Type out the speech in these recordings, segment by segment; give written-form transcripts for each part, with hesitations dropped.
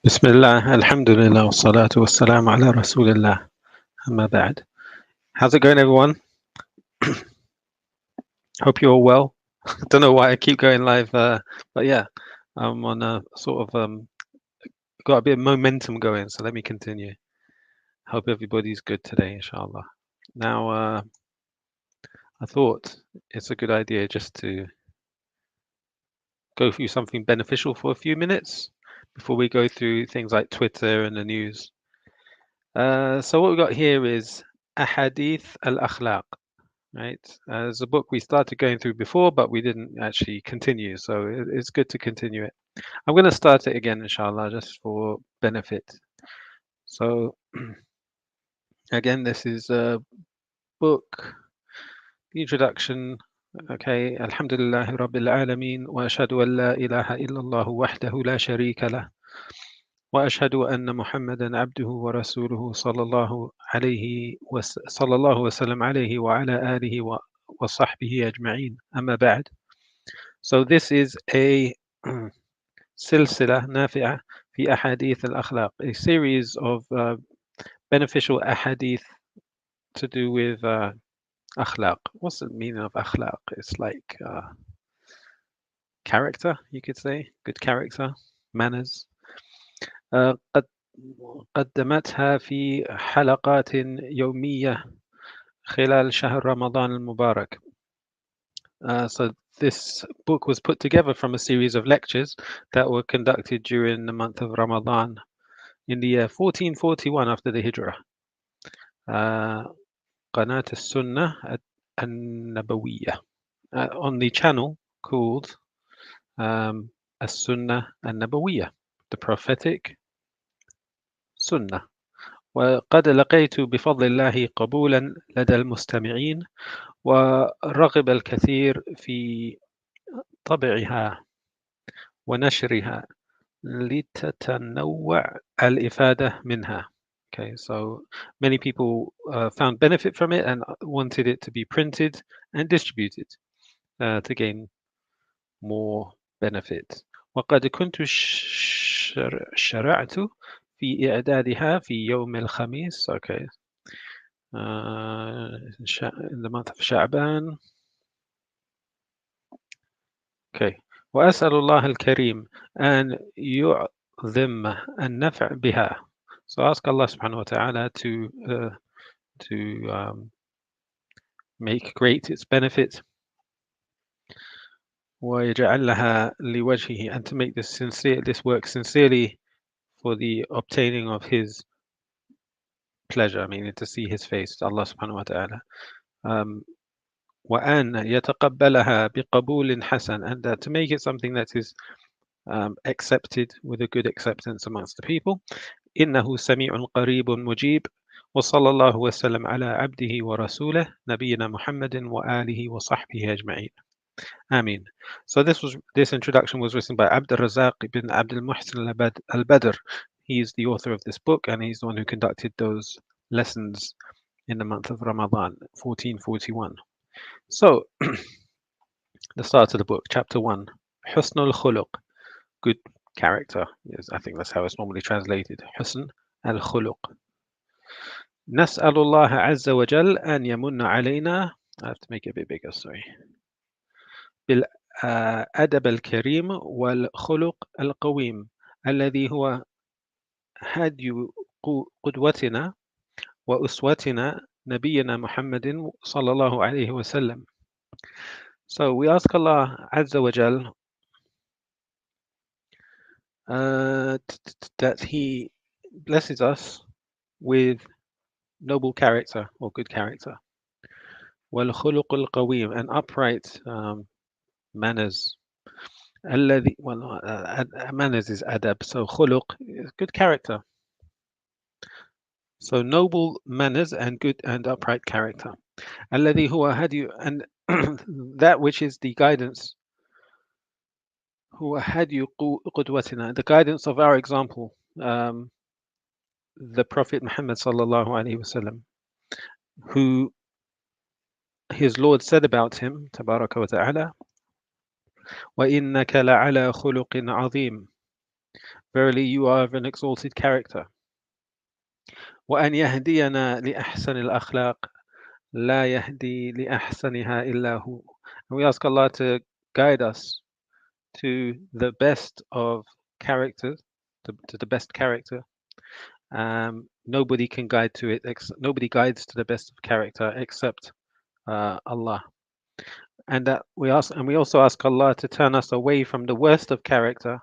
Bismillah, alhamdulillah, wassalatu wassalamu ala rasulillah, amma ba'd. How's it going, everyone? Hope you're all well. Don't know why I keep going live, but yeah, I'm on a sort of got a bit of momentum going, so let me continue. Hope everybody's good today, inshallah. Now, I thought it's a good idea just to go through something beneficial for a few minutes before we go through things like Twitter and the news. So what we've got here is Ahadith al-Akhlaq. Right, it's a book we started going through before, but we didn't actually continue, so it's good to continue it. I'm going to start it again, inshallah, just for benefit. So again, this is a book, the introduction. Okay, Alhamdulillahi Rabbil Alameen, wa ashhadu an la ilaha illallah wahdahu la sharika lah, wa ashhadu anna Muhammadan abduhu wa rasuluhu sallallahu alayhi wa sallam alayhi wa ala alihi wa sahbihi ajma'een. Amma ba'd. So this is a silsila nafi'ah fi ahadith al-akhlaq, a series of beneficial ahadith to do with akhlaq. What's the meaning of akhlaq? It's like character, you could say, good character, manners. قد قدمتها في حلقات يومية خلال شهر رمضان المبارك. So this book was put together from a series of lectures that were conducted during the month of Ramadan in the year 1441 after the Hijrah. Qanat al-Sunnah al-Nabawiyah, on the channel called As-Sunnah al-Nabawiyah, the prophetic Sunnah. وقد لقيت بفضل الله قبولا لدى المستمعين ورغب الكثير في طبعها ونشرها لتتنوع الإفادة منها. Okay, so many people found benefit from it and wanted it to be printed and distributed to gain more benefit. وقد كنت شرعت في إعدادها في يوم الخميس. Okay, in the month of Sha'ban. Okay. وأسأل الله الكريم أن يعظم النفع بها. So ask Allah subhanahu wa ta'ala to make great its benefit. ويجعلها لوجهه, and to make this work sincerely for the obtaining of His pleasure, meaning to see His face, Allah subhanahu wa ta'ala. وأن يتقبلها بقبول حسن, and to make it something that is accepted with a good acceptance amongst the people. إنه سميع قريب مجيب وصلى الله وسلم على عبده ورسوله نبينا محمد وآله وصحبه أجمعين. Ameen. So this introduction was written by Abd al-Razaq ibn Abd al-Muhsin al-Badr. He is the author of this book, and he's the one who conducted those lessons in the month of Ramadan, 1441. So the start of the book, chapter 1, Husn al-Khuluq, good character. Yes, I think that's how it's normally translated. Husn al-Khuluq. نسأل الله عز وجل أن يمن علينا. I have to make it a bit bigger, sorry. بالأدب الكريم والخلق القويم الذي هو هدي قدوتنا وأسوتنا نبينا محمد صلى الله عليه وسلم. So we ask Allah Azza wa Jal that He blesses us with noble character or good character. والخلق القويم, and upright manners. الذي, well, manners is adab, so khuluq is good character. So noble manners and good and upright character. الذي هو هدي, and that which is the guidance. هو هدي قدوتنا, the guidance of our example. The Prophet Muhammad sallallahu alaihi wasallam, who his Lord said about him, tabaraka wa ta'ala, وَإِنَّكَ لَعَلَى خُلُقٍ عَظِيمٍ. Verily you are of an exalted character. وأن يهدينا لأحسن الأخلاق لا يهدي لأحسنها إلا هو. And we ask Allah to guide us to the best of characters, to the best character. Nobody can guide to it. Nobody guides to the best of character except Allah. And that we also ask Allah to turn us away from the worst of character,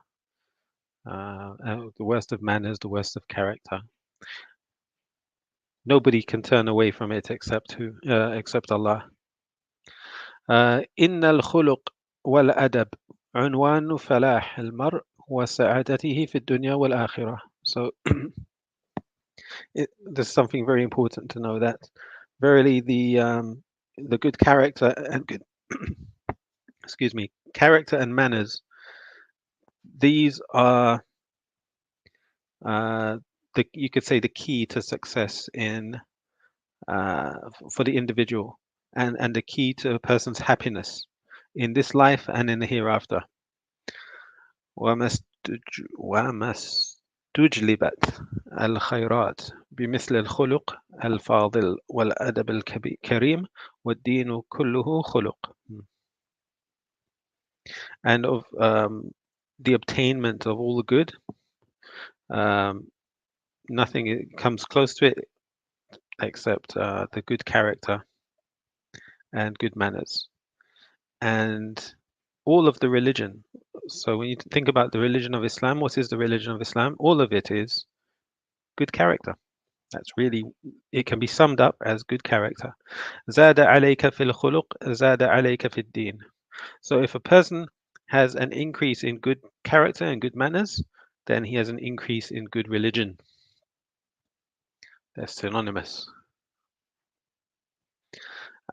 the worst of manners, the worst of character. Nobody can turn away from it except Allah. إن الخلق والأدب عنوان فلاح المرء وسعادته في الدنيا والآخرة. So there's something very important to know, that verily the good character and good character and manners, these are you could say the key to success in for the individual, and the key to a person's happiness in this life and in the hereafter. وما استجلبت الخيرات بمثل الخلق الفاضل والأدب الكريم والدين كله خلق. And of the obtainment of all the good, nothing comes close to it except the good character and good manners, and all of the religion. So when you think about the religion of Islam, what is the religion of Islam? All of it is good character. That's really, it can be summed up as good character. زاد عليك في الخلق زاد عليك في الدين. So if a person has an increase in good character and good manners, then he has an increase in good religion. They're synonymous.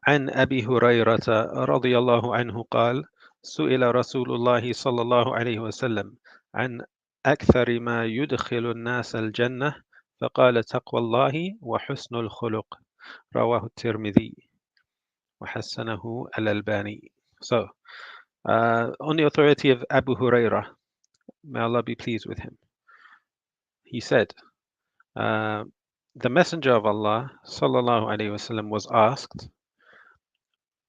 عن أبي هريرة رضي الله عنه قال: سئل رسول الله صلى الله عليه وسلم عن أكثر ما يدخل الناس الجنة فقال: تقوى الله وحسن الخلق. رواه الترمذي وحسنه الألباني. So, on the authority of Abu Hurairah, may Allah be pleased with him, he said, the Messenger of Allah sallallahu alaihi wasallam was asked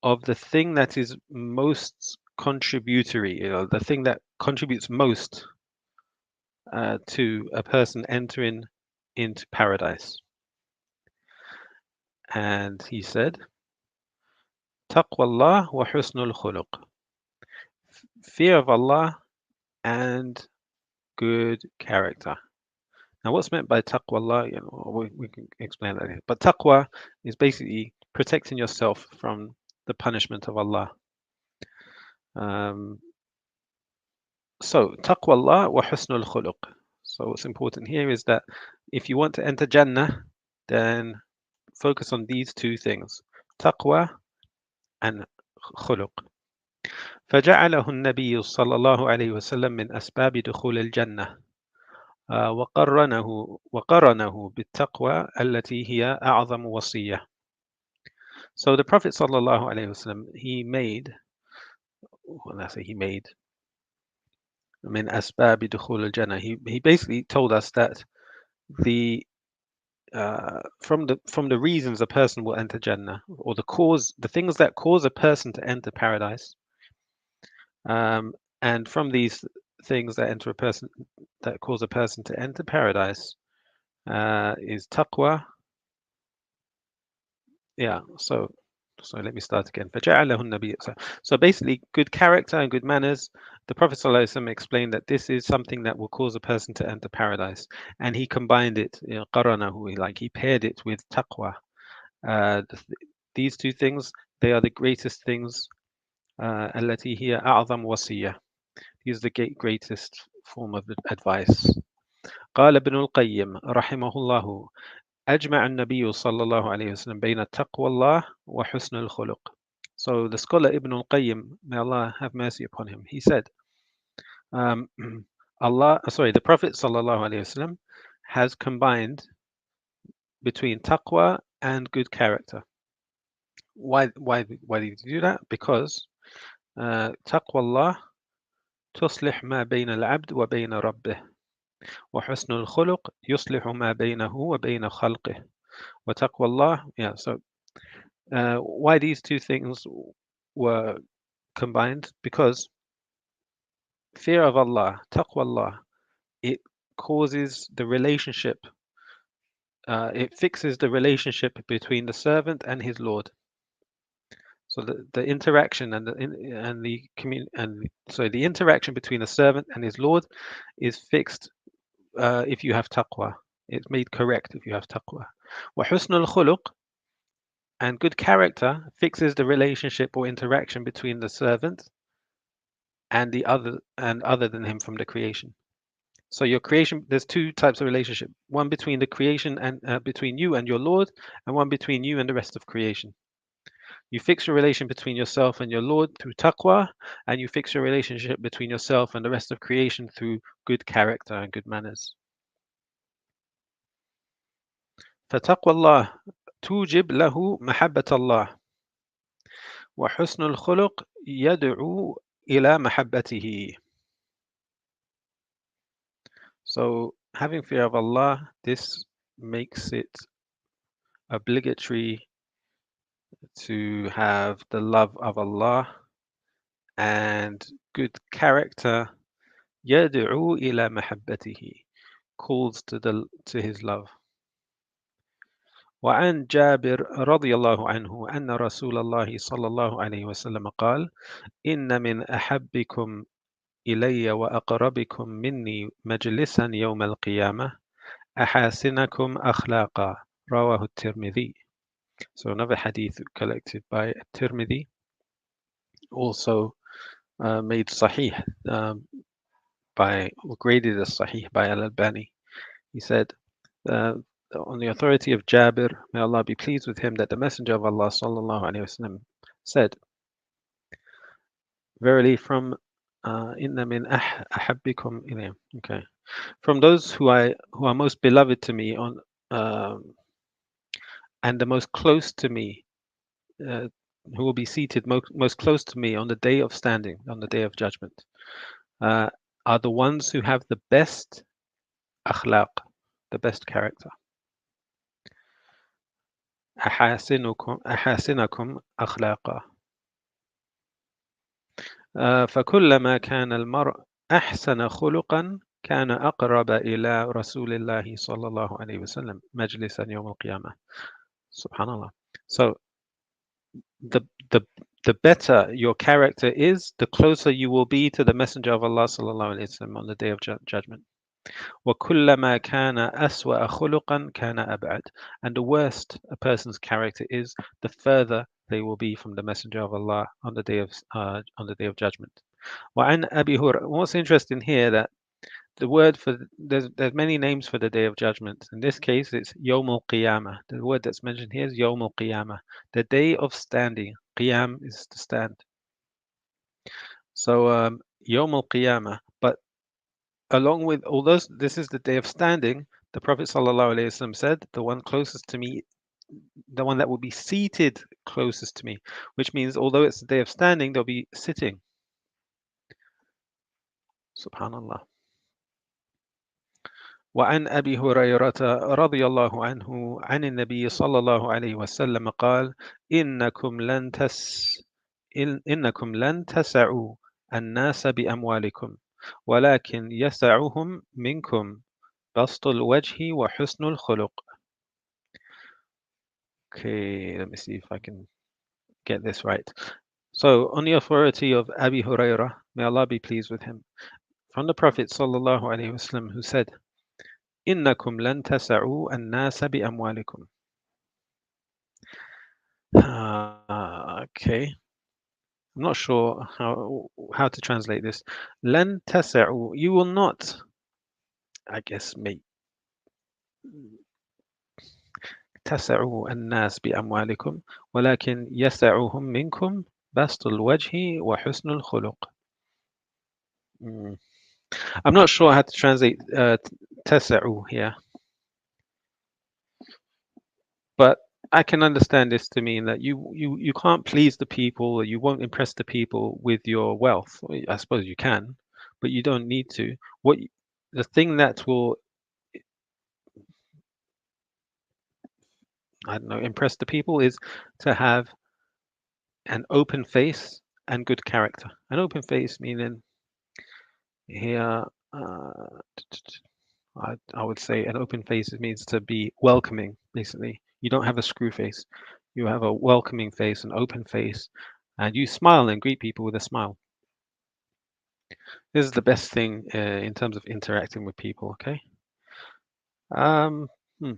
of the thing that is most contributory, the thing that contributes most to a person entering into paradise. And he said, Taqwa Allah wa husnul khuluq. Fear of Allah and good character. Now, what's meant by taqwa Allah? We can explain that here. But taqwa is basically protecting yourself from the punishment of Allah. So taqwa Allah wa husnul khuluq. So what's important here is that if you want to enter Jannah, then focus on these two things: taqwa and khuluq. فجعله النبي صلى الله عليه وسلم من أسباب دخول الجنة وقرنه بالتقوى التي هي أعظم وصية. So the Prophet صلى الله عليه وسلم, من أسباب دخول الجنة, he basically told us that from the reasons a person will enter Jannah, or the things that cause a person to enter paradise, and from these things that cause a person to enter paradise is taqwa. Yeah, so let me start again. So basically, good character and good manners. The Prophet ﷺ explained that this is something that will cause a person to enter paradise, and he combined it, qaranahu, he paired it with taqwa. These two things, they are the greatest things. التي هي أعظم وصية. These are the greatest form of advice. قال ابن القيم رحمه الله: أجمع النبي صلى الله عليه وسلم بين تقوى الله وحسن الخلق. So the scholar Ibn al-Qayyim, may Allah have mercy upon him, he said, the Prophet sallallahu alaihi wasallam has combined between taqwa and good character. Why did he do that? Because taqwa Allah tuslih ma bayna al-abd wa bayna rabbih. وحسن الخلق يصلح ما بينه وبين خلقه وتقوى الله. Yeah, so why these two things were combined? Because fear of Allah, taqwa Allah, it causes the relationship, it fixes the relationship between the servant and his Lord. So the interaction and the interaction between the servant and his Lord is fixed if you have taqwa. It's made correct if you have taqwa. وحسن الخلق, and good character fixes the relationship or interaction between the servant and the other than him from the creation. So your creation, there's two types of relationship: one between the creation and between you and your Lord, and one between you and the rest of creation. You fix your relation between yourself and your Lord through taqwa, and you fix your relationship between yourself and the rest of creation through good character and good manners. فتقوى الله توجب له محبة الله وحسن الخلق يدعو إلى محبته. So having fear of Allah, this makes it obligatory to have the love of Allah, and good character يدعو إلى محبته, calls to his love. وعن جابر رضي الله عنه أن رسول الله صلى الله عليه وسلم قال: إن من أحبكم إلي وأقربكم مني مجلسا يوم القيامة أحاسنكم أخلاقا. رواه الترمذي. So another hadith collected by Tirmidhi, also made sahih graded as sahih by Al-Albani. He said, on the authority of Jabir, may Allah be pleased with him, that the Messenger of Allah sallallahu alaihi wasallam said, verily from inna min ahabbikum ilayya, okay, from those who are most beloved to me on and the most close to me, who will be seated most close to me on the day of standing, on the day of judgment, are the ones who have the best akhlaq, the best character. أحاسنكم أخلاقا. فكلما كان المرء أحسن خلقا كان أقرب إلى رسول الله صلى الله عليه وسلم مجلسا يوم القيامة. Subhanallah. So the better your character is, the closer you will be to the Messenger of Allah sallallahu alaihi wasallam on the day of judgment. وَكُلَّمَا كَانَ أَسْوَأَ خُلُقًا كَانَ أَبْعَدَ. And the worst a person's character is, the further they will be from the Messenger of Allah on the day of judgment. وعن أبي هريرة. What's interesting here, that the word for there's many names for the day of judgment. In this case, it's Yawm al-Qiyamah. The word that's mentioned here is Yawm al-Qiyamah, the day of standing. Qiyam is to stand. So Yawm al-Qiyamah. But along with all those, this is the day of standing. The Prophet ﷺ said, the one closest to me, the one that will be seated closest to me, which means although it's the day of standing, they'll be sitting. Subhanallah. وعن أبي هريرة رضي الله عنه عن النبي صلى الله عليه وسلم قال: إنكم لن تسعوا الناس بأموالكم ولكن يسعهم منكم بسط الوجه وحسن الخلق. Okay, let me see if I can get this right. So, on the authority of Abi Hurairah, may Allah be pleased with him, from the Prophet sallallahu alaihi wasallam, who said, إنكم لن تسعوا الناس بأموالكم. Okay, I'm not sure how to translate this. لن تسعوا, you will not, I guess, make تسعوا الناس بأموالكم ولكن يسعهم منكم بسط الوجه وحسن الخلق. I'm not sure how to translate تسعوا here, but I can understand this to mean that you can't please the people, or you won't impress the people with your wealth. I suppose you can, but you don't need to. the thing that will, I don't know, impress the people is to have an open face and good character. An open face meaning here, I would say an open face means to be welcoming, basically. You don't have a screw face. You have a welcoming face, an open face, and you smile and greet people with a smile. This is the best thing in terms of interacting with people, okay? Um, hmm.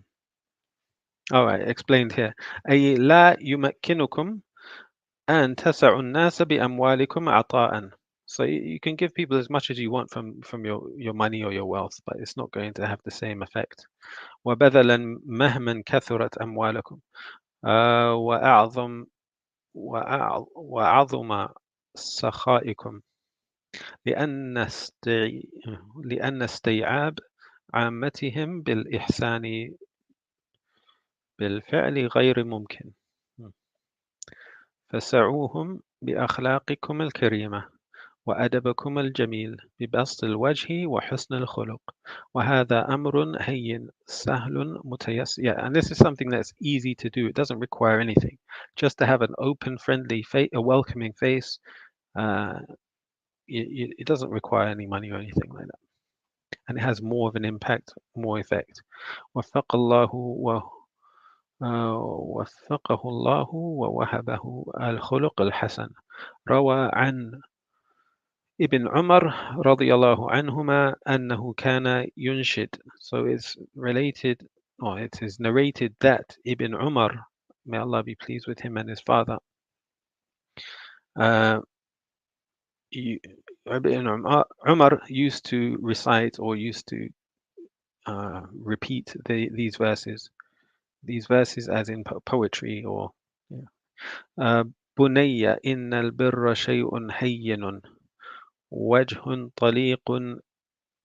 All right, explained here. أي لا يمكنكم أن تسعوا الناس بأموالكم عطاء. So you can give people as much as you want from your money or your wealth, but it's not going to have the same effect. وبذلا مهما كثرت أموالكم وأعظم وعظم سخائكم لأن استيعاب عامتهم بالإحسان بالفعل غير ممكن فسعوهم بأخلاقكم الكريمة وأدبكم الجميل ببسط الوجه وحسن الخلق وهذا أمر هين سهل متيسر. Yeah, and this is something that's easy to do. It doesn't require anything. Just to have an open, friendly face, a welcoming face. It doesn't require any money or anything like that. And it has more of an impact, more effect. وفق الله وفقه الله ووهبه الخلق الحسن. روى عن ابن عمر رضي الله عنهما أنه كان ينشد. So it's related, or it is narrated that Ibn Umar, may Allah be pleased with him and his father, Ibn Umar used to recite or used to repeat these verses as in poetry or بني إن البر شيء هين وجه طليق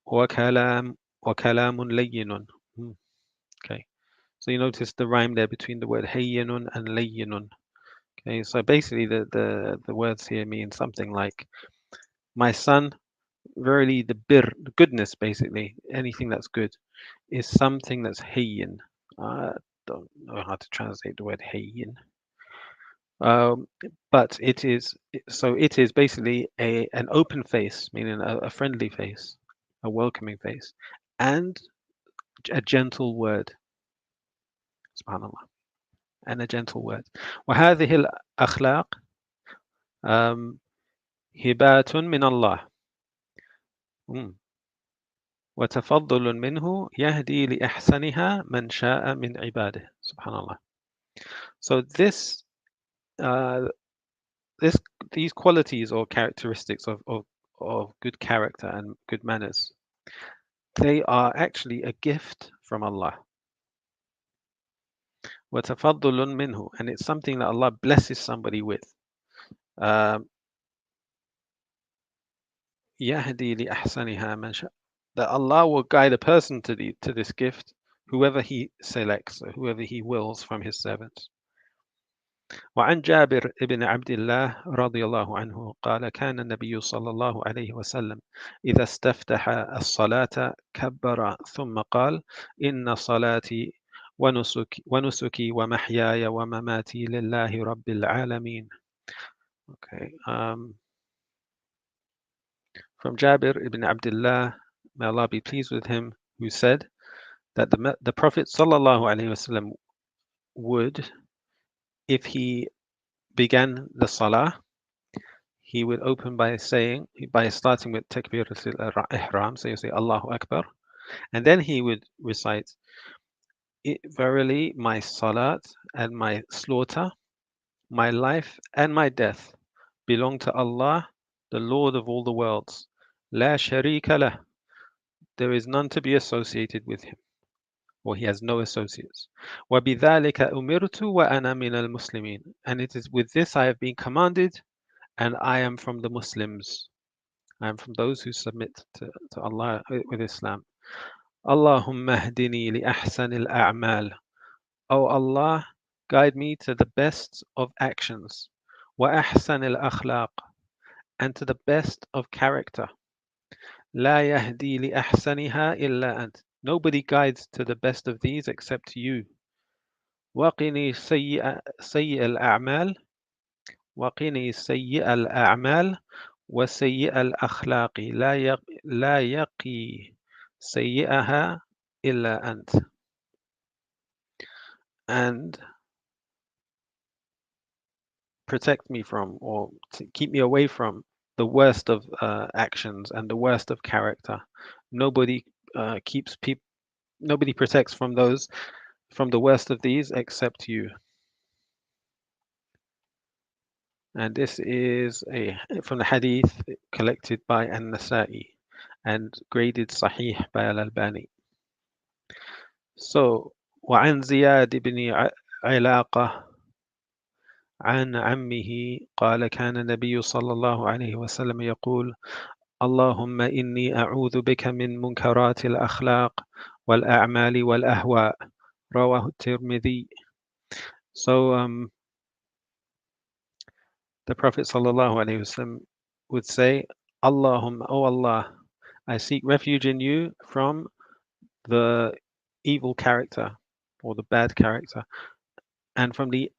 وكلام لين. Okay, so you notice the rhyme there between the word hayyinun and layyinun. Okay, so basically the words here mean something like, my son, verily the goodness, basically anything that's good, is something that's hayyin. I don't know how to translate the word hayyin. But it is basically an open face, meaning a friendly face, a welcoming face, and a gentle word. Subhanallah, and a gentle word. وهذه الأخلاق هبات من الله وتفضل منه يهدي لأحسنها من شاء من عباده. Subhanallah. So these qualities or characteristics of good character and good manners, they are actually a gift from Allah. وَتَفَضُّلٌ مِّنْهُ, and it's something that Allah blesses somebody with. يَهْدِي لِأَحْسَنِهَا مَنْ شَاءَ, that Allah will guide a person to this gift, whoever He selects, or whoever He wills from His servants. وعن جابر بن عبد الله رضي الله عنه قال كان النبي صلى الله عليه وسلم إذا استفتح الصلاة كبر ثم قال إن صلاتي ونسكي ومحياي ومماتي لله رب العالمين. Okay, from Jabir ibn Abdullah, may Allah be pleased with him, who said that the Prophet sallallahu alaihi wasallam would, if he began the salah, he would open by starting with takbir al-ihram, so you say Allahu Akbar, and then he would recite, verily my salat and my slaughter, my life and my death belong to Allah, the Lord of all the worlds. La sharika lah, there is none to be associated with him, or he has no associates. وَبِذَلِكَ أُمِرْتُ وَأَنَا مِنَ الْمُسْلِمِينَ, and it is with this I have been commanded, and I am from the Muslims. I am from those who submit to Allah with Islam. Allahumma hdini li ahsan al-a'mal. O Allah, guide me to the best of actions. Wa ahsan al-akhlaq, and to the best of character. لا يهدي لأحسنها إلا أنت. Nobody guides to the best of these except you. وقني سيء الأعمال وقني سيء الأعمال وسيء الأخلاق لا يقي سيئها إلا أنت. And protect me from, or keep me away from, the worst of actions and the worst of character. Nobody nobody protects from the worst of these except you. And this is from the hadith collected by An-Nasa'i and graded Sahih by Al-Albani. So, وعن زياد بن علاقة عن عمه قال كان النبي صلى الله عليه وسلم يقول اللهم إني أعوذ بك من منكرات الأخلاق والأعمال والأهواء. رواه الترمذي. So the Prophet sallallahu alaihi wasallam would say, Allahumma, O Allah, I seek refuge in you from the evil character or the bad character, and from the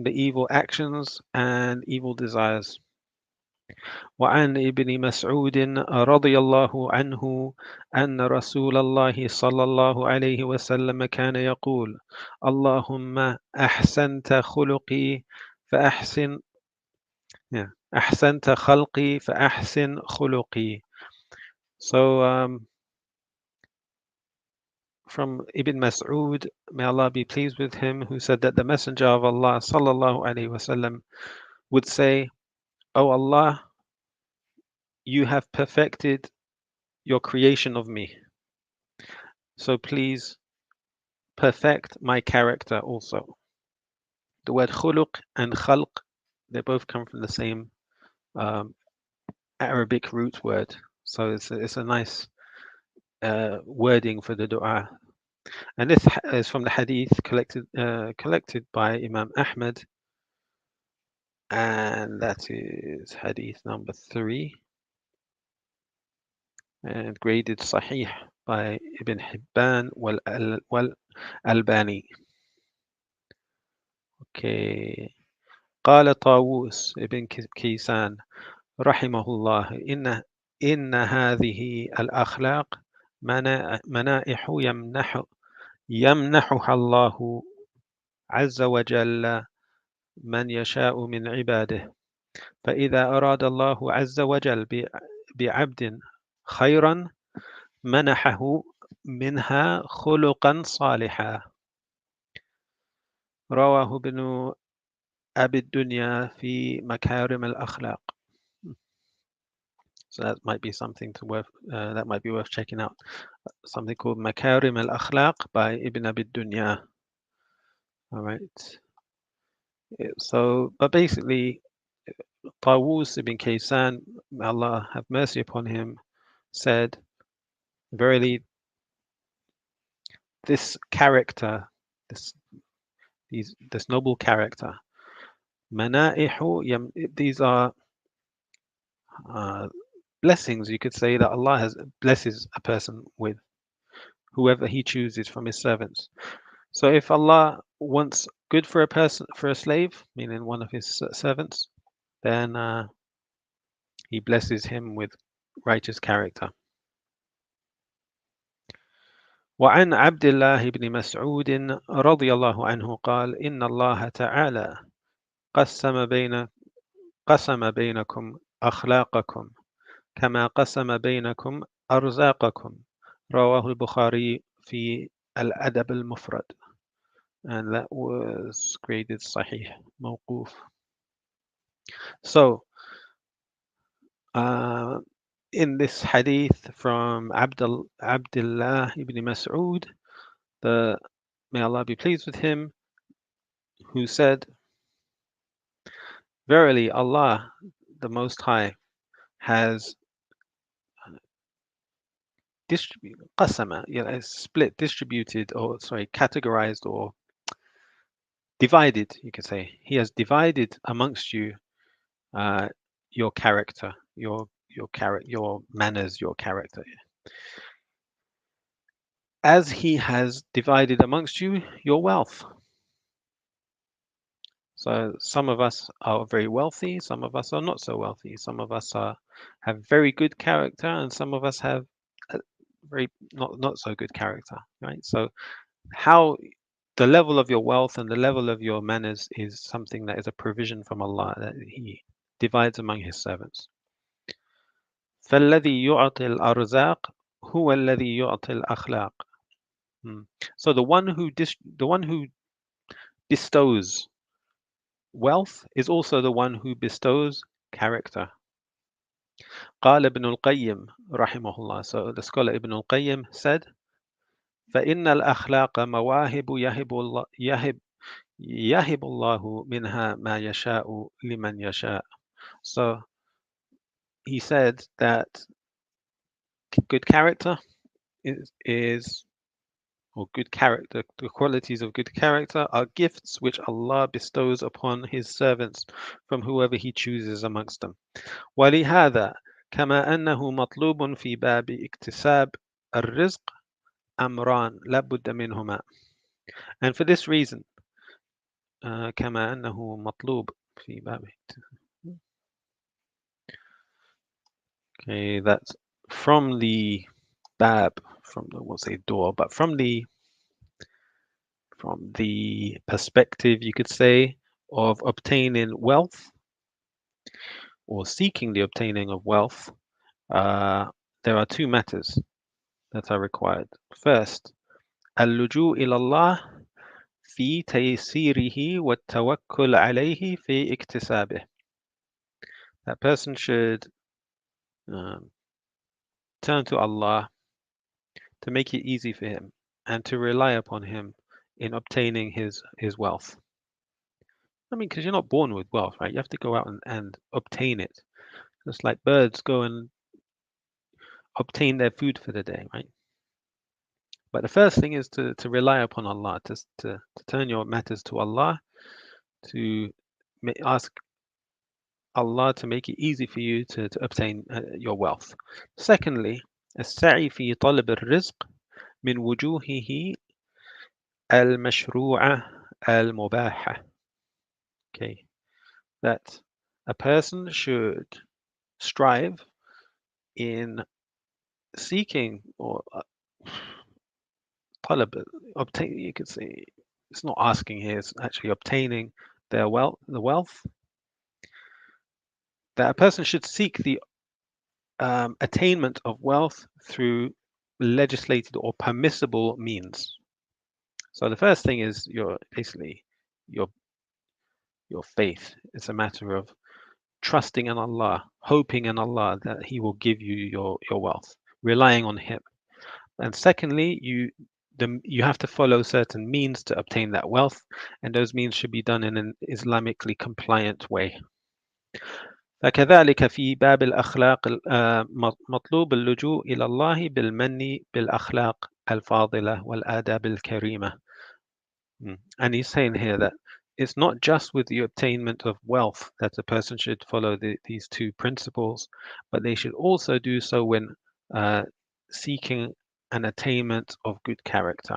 evil actions and evil desires. وعن ابن مسعود رضي الله عنه أن رسول الله صلى الله عليه وسلم كان يقول اللهم أحسنت خلقي فأحسن أحسنت خلقي فأحسن خلقي. So from Ibn Mas'ud, may Allah be pleased with him, who said that the Messenger of Allah sallallahu alaihi wasallam would say, "O Allah, you have perfected your creation of me, so please perfect my character also." The word khuluq and khalq, they both come from the same Arabic root word, so it's a nice wording for the dua. And this is from the hadith collected by Imam Ahmad, and that is hadith number 3 and graded Sahih by Ibn Hibban wal Albani. Okay. قال طاووس ابن كيسان رحمه الله إن هذه الأخلاق منائح يمنحها الله عز وجل من يشاء من عباده، فإذا أراد الله عز وجل بعبد خيرا منحه منها خلقا صالحا. رواه ابن أبي الدنيا في مكارم الأخلاق. So that might be something that might be worth checking out. Something called Makarim al-Akhlaq by Ibn Abi Dunya. All right. So, but basically, Tawus ibn Kaysan, may Allah have mercy upon him, said, verily, this character, this noble character, mana'ihu, these are blessings, you could say, that Allah blesses a person with, whoever He chooses from His servants. So if Allah wants good for a slave, meaning one of His servants, then He blesses him with righteous character. وعن عبد الله بن مسعود رضي الله عنه قال إن الله تعالى قسم بينكم أخلاقكم كما قسم بينكم أرزاقكم. رواه البخاري في الأدب المفرد. And that was graded Sahih موقوف. So in this hadith from Abdullah ibn Mas'ud, may Allah be pleased with him, who said, verily Allah, the Most High, has distributed, or categorized, or divided, you could say. He has divided amongst you your character, your your manners, your character. As he has divided amongst you your wealth. So some of us are very wealthy, some of us are not so wealthy. Some of us have very good character, and some of us have very not so good character, right? So how the level of your wealth and the level of your manners is something that is a provision from Allah that He divides among His servants. فالذي يعطي الأرزاق هو الذي يعطي الأخلاق. So the one who bestows wealth is also the one who bestows character. قال ابن القيم رحمه الله. So the scholar Ibn al-Qayyim said, فإن الأخلاق مواهب يهب الله منها ما يشاء لمن يشاء. So he said that good character or good character, the qualities of good character are gifts which Allah bestows upon His servants from whoever He chooses amongst them. ولهذا كما أنه مطلوب في باب اكتساب الرزق أمران لا بد منهما. And for this reason, كما أنه مطلوب في باب. Okay, that's from the bab, from the, we'll say door, but from the perspective, you could say, of obtaining wealth or seeking the obtaining of wealth, there are two matters that are required. First, اللجوء إلى الله في تيسيره والتوكل عليه في اكتسابه. That person should turn to Allah to make it easy for him and to rely upon Him in obtaining his wealth. I mean, because you're not born with wealth, right? You have to go out and obtain it. Just like birds go and obtain their food for the day, right? But the first thing is to rely upon Allah, to turn your matters to Allah, to ask Allah to make it easy for you to obtain your wealth. Secondly, السعي في طلب الرزق من وجوهه المشروعة المباحة. Okay, that a person should strive in seeking or obtain. You could say it's not asking here; it's actually obtaining the wealth. That a person should seek the attainment of wealth through legislated or permissible means. So the first thing is your faith. It's a matter of trusting in Allah, hoping in Allah that He will give you your wealth, relying on Him. And secondly, you have to follow certain means to obtain that wealth, and those means should be done in an Islamically compliant way. فكذلك في باب الأخلاق مطلوب اللجوء إلى الله بالمن بالأخلاق الفاضلة والآداب الكريمة. And he's saying here that it's not just with the obtainment of wealth that a person should follow these two principles, but they should also do so when seeking an attainment of good character.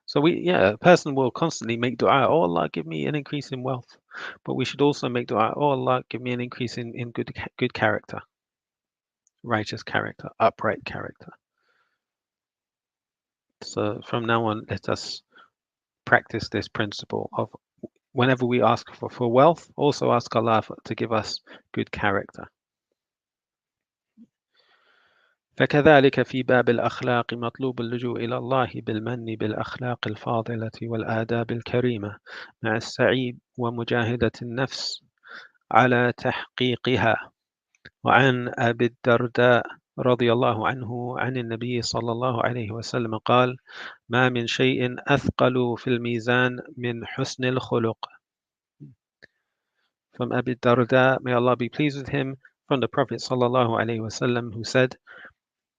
So a person will constantly make dua, oh Allah, give me an increase in wealth. But we should also make dua, oh Allah, give me an increase in good character, righteous character, upright character. So from now on, let us practice this principle of whenever we ask for wealth, also ask Allah to give us good character. فكذلك في باب الأخلاق مطلوب اللجوء إلى الله بالمن بالأخلاق الفاضلة والآداب الكريمة مع السعي ومجاهدة النفس على تحقيقها. وعن أبي الدرداء رضي الله عنه عن النبي صلى الله عليه وسلم قال: ما من شيء أثقل في الميزان من حسن الخلق. From Abu Darda, may Allah be pleased with him, from the Prophet sallallahu alaihi wasallam, who said,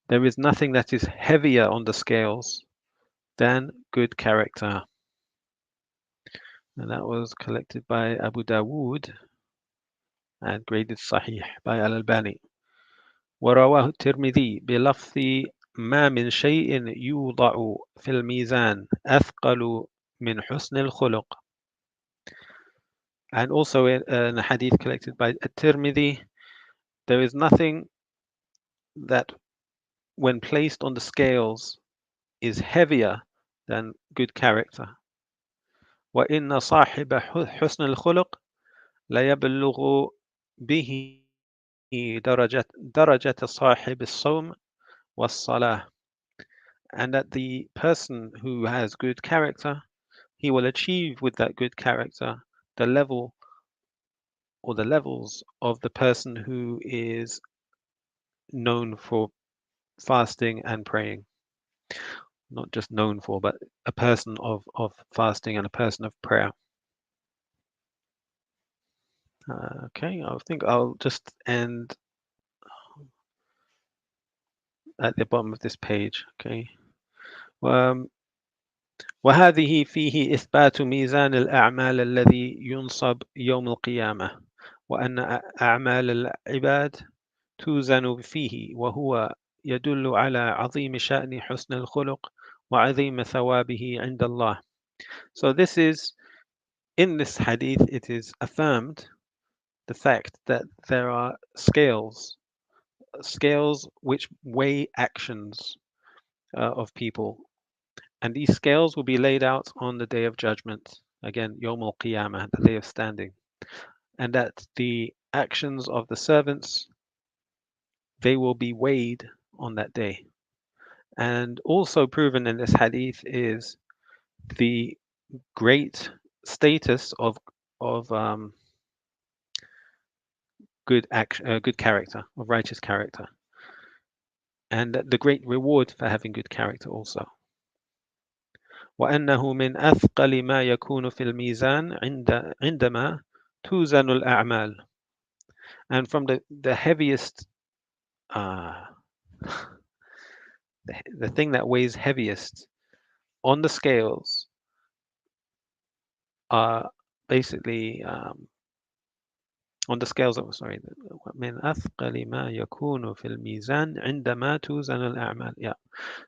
there is nothing that is heavier on the scales than good character. And that was collected by Abu Dawood and graded Sahih by Al-Albani. ورواه الترمذي بلفظ ما من شيء يوضع في الميزان أثقل من حسن الخلق. And also in a hadith collected by At-Tirmidhi, there is nothing that when placed on the scales is heavier than good character. وإن صاحب حسن الخلق لا يبلغ به درجة صاحب الصوم والصلاة. And that the person who has good character, he will achieve with that good character the level or the levels of the person who is known for fasting and praying. Not just known for, but a person of fasting and a person of prayer. Okay, I think I'll just end at the bottom of this page. Okay. وهذه فيه إثبات ميزان الأعمال الذي ينصب يوم القيامة وأن أعمال العباد توزن فيه وهو يدل على عظيم شأن حسن الخلق وعظيم ثوابه عند الله. So this is, in this hadith, it is affirmed the fact that there are scales which weigh actions of people. And these scales will be laid out on the day of judgment. Again, Yawm al-Qiyamah, the day of standing. And that the actions of the servants, they will be weighed on that day. And also proven in this hadith is the great status of good action, good character, of righteous character, and the great reward for having good character also. وأنه من أثقل ما يكون في الميزان عندما توزن الأعمال. And from the heaviest, the thing that weighs heaviest on the scales are basically on the scales of, sorry, من أثقل ما يكون في الميزان عندما توزن الأعمال. Yeah.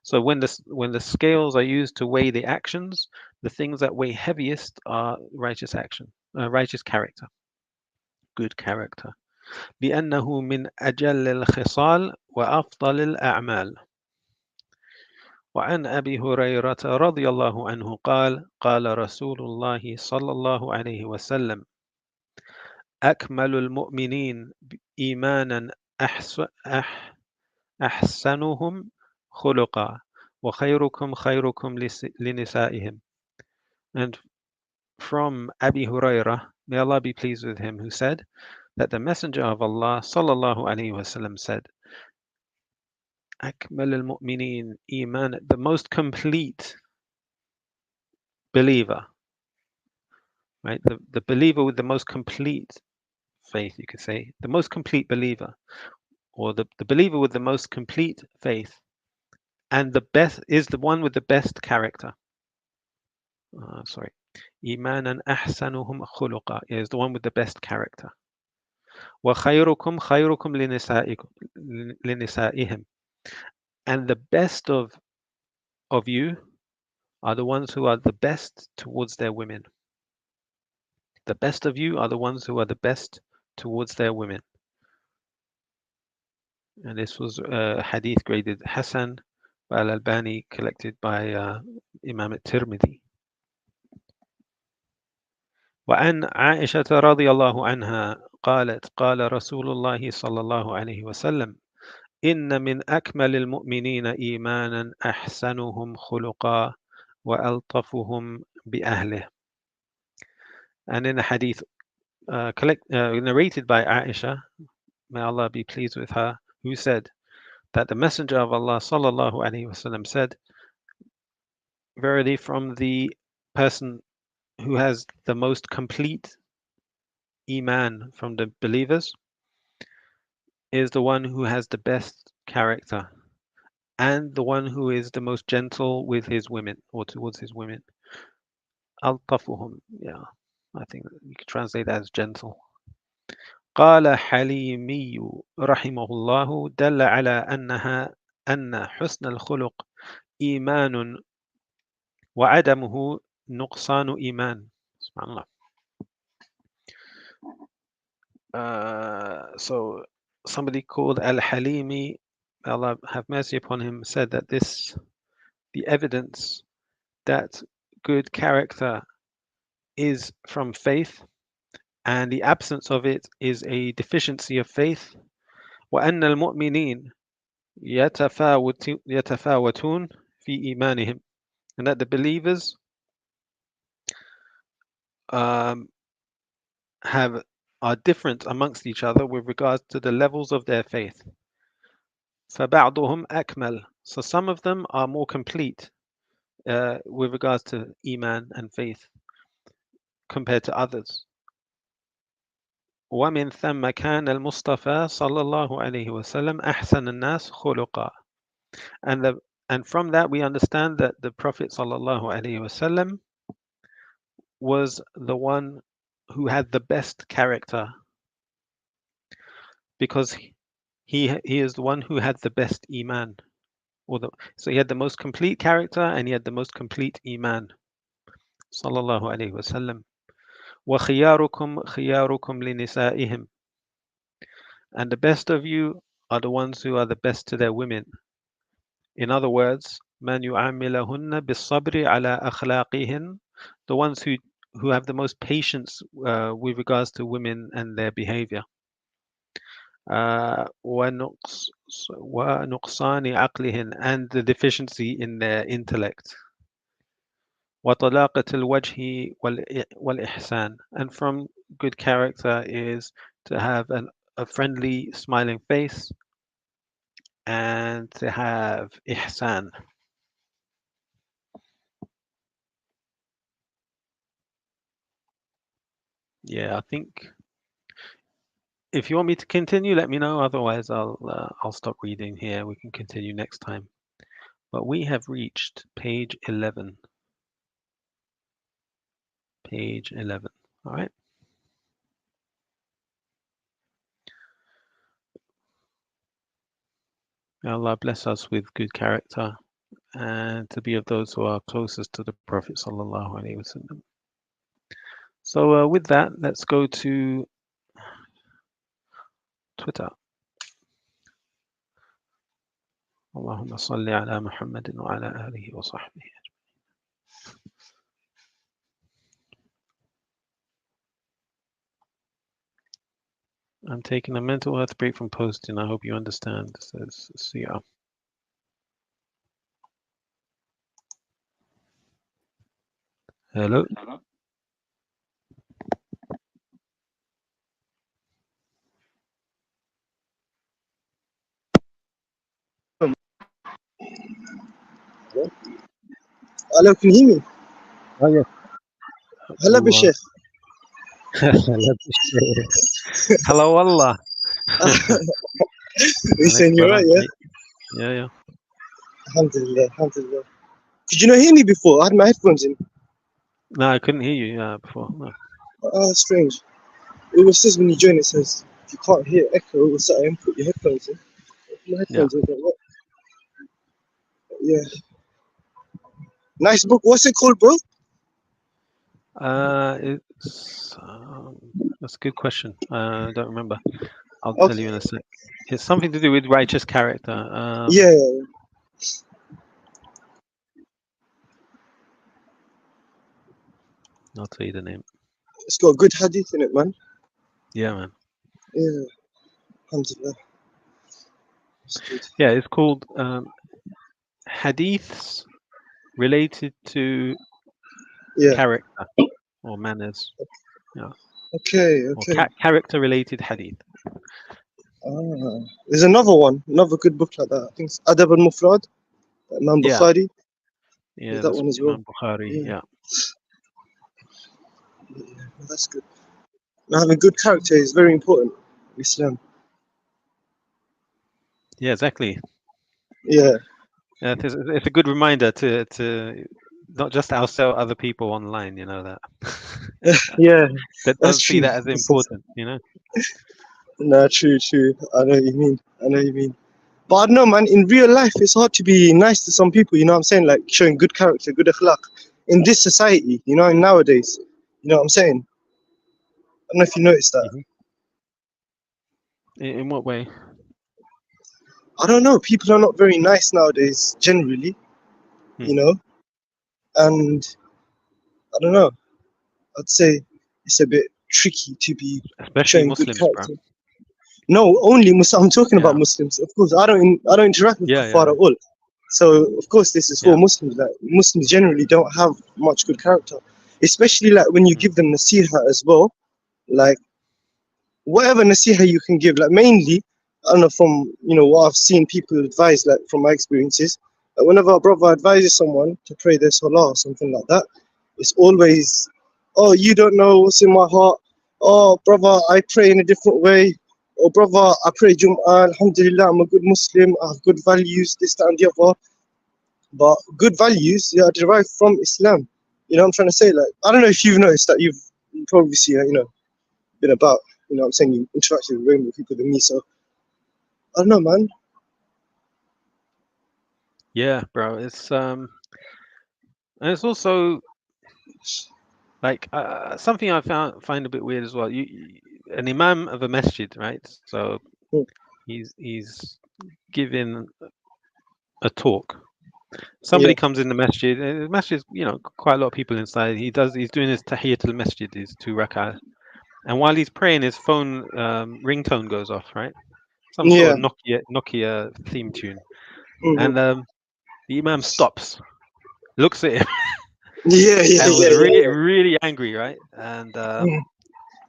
So when the scales are used to weigh the actions, the things that weigh heaviest are righteous action, righteous character, good character. لأنه من أجل الخصال وأفضل الأعمال. وعن أبي هريرة رضي الله عنه قال قال رسول الله صلى الله عليه وسلم أكمل المؤمنين إيمانا أحسنهم خلقا وخيركم خيركم لنسائهم. And from Abi Hurairah, may Allah be pleased with him, who said that the Messenger of Allah sallallahu alaihi wasallam said, أكمل المؤمنين إيمان, the most complete believer, right? The believer with the most complete faith, you could say, the most complete believer, or the believer with the most complete faith, and the best is the one with the best character. Sorry, إيمانا أحسنهم خلقا is the one with the best character. وخيركم خيركم لنسائهم, and the best of you are the ones who are the best towards their women. The best of you are the ones who are the best towards their women. And this was a hadith graded Hasan by Al-Albani, collected by Imam At-Tirmidhi. وعن عائشة رضي الله عنها قالت قال رسول الله صلى الله عليه وسلم إن من أكمل المؤمنين إيمانا أحسنهم خلقا وألطفهم بأهله. And in a hadith narrated by Aisha, may Allah be pleased with her, who said that the Messenger of Allah sallallahu alaihi wasallam said, verily from the person who has the most complete iman from the believers is the one who has the best character and the one who is the most gentle with his women or towards his women. Al-tafuhum, yeah, I think you could translate that as gentle. قال حليمي رحمه الله دل على أن حسن الخلق إيمان وعدمه نقصان إيمان. سبحان Allah. So somebody called Al-Halimi, Allah have mercy upon him, said that the evidence that good character is from faith and the absence of it is a deficiency of faith. وأن المؤمنين يتفاوتون في إيمانهم, and that the believers are different amongst each other with regards to the levels of their faith. فبعضهم أكمل, so some of them are more complete with regards to iman and faith compared to others. ومن ثم كان المصطفى صلى الله عليه وسلم أحسن الناس خلقا, and from that we understand that the Prophet صلى الله عليه وسلم was the one who had the best character, because he is the one who had the best iman, so he had the most complete character and he had the most complete iman. Sallallahu alayhi wasallam. وَخِيَارُكُمْ خِيَارُكُمْ لِنِسَائِهِمْ, and the best of you are the ones who are the best to their women. In other words, مَنْ يُعَامِلَهُنَّ بِالصَّبْرِ عَلَى أَخْلَاقِهِنْ, the ones who have the most patience with regards to women and their behavior. وَنُقْصَانِ عَقْلِهِنْ, and the deficiency in their intellect. وَطَلَاقَةِ الْوَجْهِ وَالْإِحْسَانِ, and from good character is to have a friendly, smiling face and to have ihsan. Yeah, I think if you want me to continue, let me know. Otherwise, I'll stop reading here. We can continue next time. But we have reached page 11. Page 11. All right. May Allah bless us with good character and to be of those who are closest to the Prophet sallallahu alaihi wasallam. So with that, let's go to Twitter. Allahumma salli ala Muhammadin wa ala alihi wa sahbihi. I'm taking a mental health break from posting. I hope you understand, says Sia. Hello. Hello, can you hear me? Oh, yes. Hello, Bishir. Hello, Allah. Listen, you're right, yeah? Yeah. Alhamdulillah, alhamdulillah. Did you not hear me before? I had my headphones in. No, I couldn't hear you before. No. Oh, that's strange. It was says when you join, it says if you can't hear echo or something, put your headphones in. My headphones in, but what? Yeah. Nice book. What's it called, bro? That's a good question. I don't remember. I'll tell you in a sec. It's something to do with righteous character. Yeah. I'll tell you the name. It's got good hadith in it, man. Yeah, man. Yeah. Alhamdulillah. Yeah, it's called Hadiths related to character or manners. Yeah. Okay. Or character-related hadith. There's another good book like that. I think it's Adab al-Mufrad, Imam Bukhari. Yeah, that one as well. Imam Bukhari. Yeah. That's good. Now, having good character is very important in Islam. Yeah, exactly. Yeah. It's a good reminder to not just outsell other people online, you know that. Yeah. That don't see that as important, you know. Nah, true. I know what you mean. But I don't know, man. In real life, it's hard to be nice to some people. You know what I'm saying? Like showing good character, good akhlaq in this society. You know, nowadays. You know what I'm saying? I don't know if you noticed that. Mhm. In what way? I don't know. People are not very nice nowadays, generally. Hmm. You know, and I don't know. I'd say it's a bit tricky to be Especially showing good Muslims, bro. character. No, only Muslim. I'm talking about Yeah. Muslims. Of course, I don't interact with Yeah. kuffar at all. So of course, this is for Yeah. Muslims. Like Muslims generally don't have much good character, especially like when you Mm. give them nasiha as well. Like whatever nasiha you can give. Like mainly, I don't know from what I've seen people advise. Like from my experiences, whenever a brother advises someone to pray their salah or something like that, it's always, oh, you don't know what's in my heart. Oh, brother, I pray in a different way. Oh, brother, I pray Jum'ah. Alhamdulillah, I'm a good Muslim. I have good values, this, that, and the other. But good values, are derived from Islam. You know what I'm trying to say? Like, I don't know if you've noticed that you probably see, been about, what I'm saying, you interacted with way more people than me. So, I don't know, man. Yeah, bro. And it's also like something I find a bit weird as well. An imam of a masjid, right? So Mm, he's giving a talk. yeah, Somebody comes in the masjid. And the masjid, quite a lot of people inside. He's doing his tahiyatul masjid, his 2 rak'ahs. And while he's praying, his phone ringtone goes off, right? Some sort yeah, of Nokia theme tune. hmm, And the imam stops, looks at him, yeah, and was yeah, really, yeah. really angry, right? And Mm,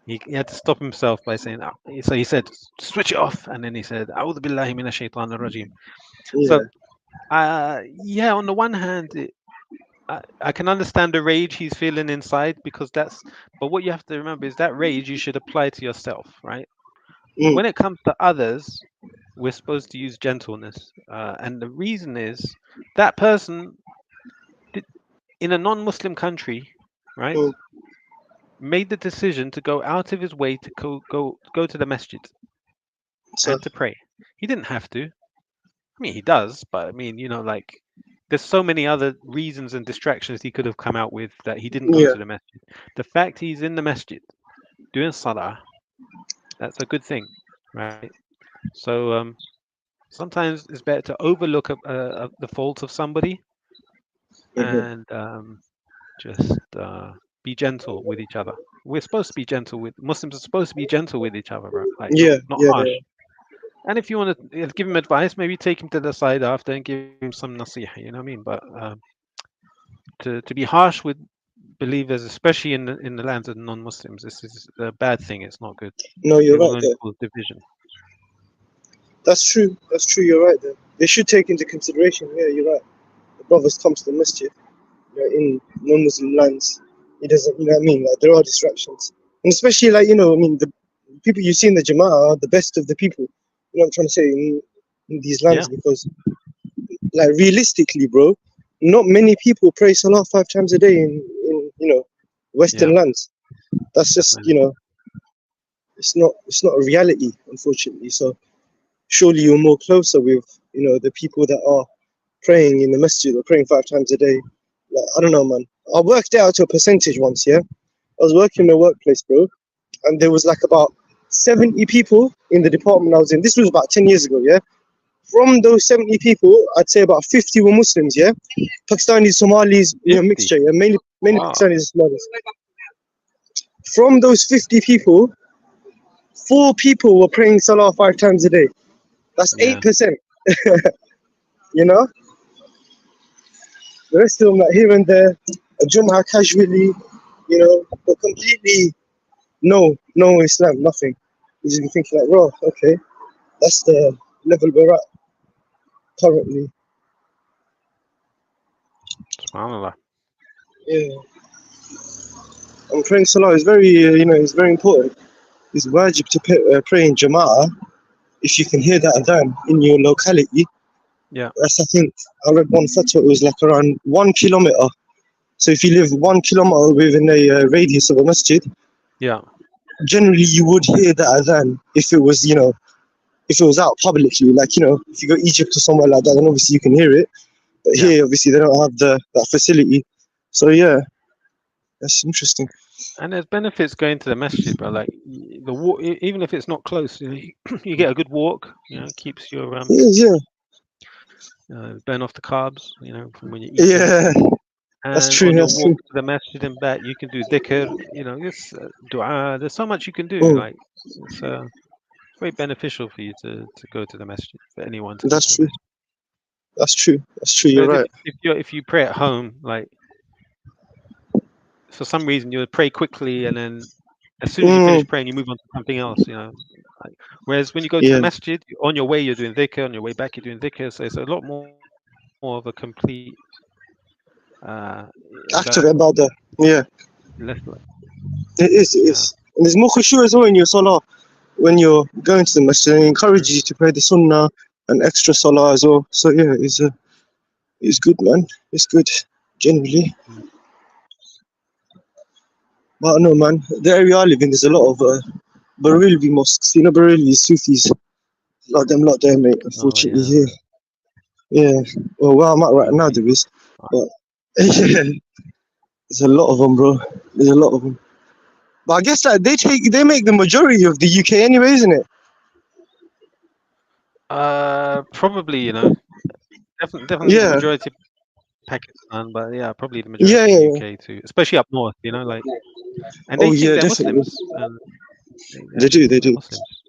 he had to stop himself by saying, so he said, switch it off. And then he said, A'udhu billahi minash shaitanir rajim. yeah, So, yeah, on the one hand, I can understand the rage he's feeling inside but what you have to remember is that rage you should apply to yourself, right? mm, When it comes to others, we're supposed to use gentleness. And the reason is that person in a non-Muslim country, right, mm. made the decision to go out of his way to go to the masjid So, and to pray. He didn't have to. I mean, he does, but I mean, like there's so many other reasons and distractions he could have come out with that he didn't go yeah, to the masjid. The fact he's in the masjid doing salah, that's a good thing, right? So sometimes it's better to overlook the fault of somebody hmm, and just be gentle with each other. We're supposed to be gentle with Muslims are supposed to be gentle with each other, bro. Like not yeah, not yeah, harsh. yeah. And if you want to give him advice, maybe take him to the side after and give him some nasiha. You know what I mean? But to be harsh with believers, especially in the lands of non-Muslims, this is a bad thing. It's not good. No, you're It will right only there. cause division. That's true. That's true. You're right there. They should take into consideration. Yeah, you're right. The brothers come to the masjid, in non-Muslim lands. It doesn't, you know what I mean? Like there are distractions, and especially like I mean, the people you see in the Jama'ah are the best of the people. You know what I'm trying to say in these Yeah, lands because, like, realistically, bro, not many people pray Salah 5 times a day in yeah, Western lands. That's just definitely. it's not a reality, unfortunately. So surely you're more closer with the people that are praying in the masjid or praying 5 times a day. Like, I don't know, man. I worked it out to a percentage once. Yeah, I was working Mm. in a workplace, bro, and there was like about 70 people in the department I was in. This was about 10 years ago. Yeah, from those 70 people, I'd say about 50 were Muslims. Yeah, Pakistanis, Somalis, 50. mixture. Yeah, mainly Wow. Pakistanis and Somalis. From those 50 people, 4 people were praying Salah 5 times a day. That's Yeah. 8%. You know, the rest of them like here and there, a Jum'ah casually, but completely no Islam, nothing. You just be thinking like, bro, okay, that's the level we're at currently. Subhanallah. Yeah, and praying Salah is very, it's very important. It's wajib to pray in Jama'ah if you can hear that adhan in your locality. Yeah. That's, I think, I read one fatwa, it was like around 1 kilometer. So if you live 1 kilometer within a radius of a masjid, Yeah. generally you would hear the adhan if it was, if it was out publicly. Like, if you go Egypt or somewhere like that, then obviously you can hear it. But Yeah. here, obviously, they don't have that facility. So yeah, that's interesting. And there's benefits going to the masjid, bro. Like the walk, even if it's not close, you get a good walk. Keeps your Yeah, burn off the carbs. From when you eat. yeah, that's And true. on your That's true. walk to the masjid and back, you can do dhikr. This dua. There's so much you can do. Mm, Like it's very beneficial for you to go to the masjid. For anyone to go that's to the true. masjid. That's true. That's true. You're Whereas right. if you pray at home, like for some reason you would pray quickly and then as soon as you finish Mm, praying, you move on to something else. Like, whereas when you go to the yeah, masjid, on your way you're doing dhikr, on your way back you're doing dhikr. So it's a lot more of a complete. active about that. Yeah, Less like, it is. It yeah. is. And there's more khushu as well in your salah when you're going to the masjid. And it encourages you to pray the sunnah and extra salah as well. So yeah, it's good, man. It's good generally. Mm. But no, man, the area I live in, there's a lot of Barelvi mosques. Barelvi Sufis. Lot there, mate. Oh Unfortunately, yeah. yeah. Well, where I'm at right now, there is. But yeah, there's a lot of them, bro. There's a lot of them. But I guess that they make the majority of the UK anyway, isn't it? Probably definitely the Yeah, majority of Pakistan, but yeah, probably the yeah, majority yeah. UK too, especially up north. Like, and Oh they think yeah, they're definitely. Muslims, and They do, they do. Muslims.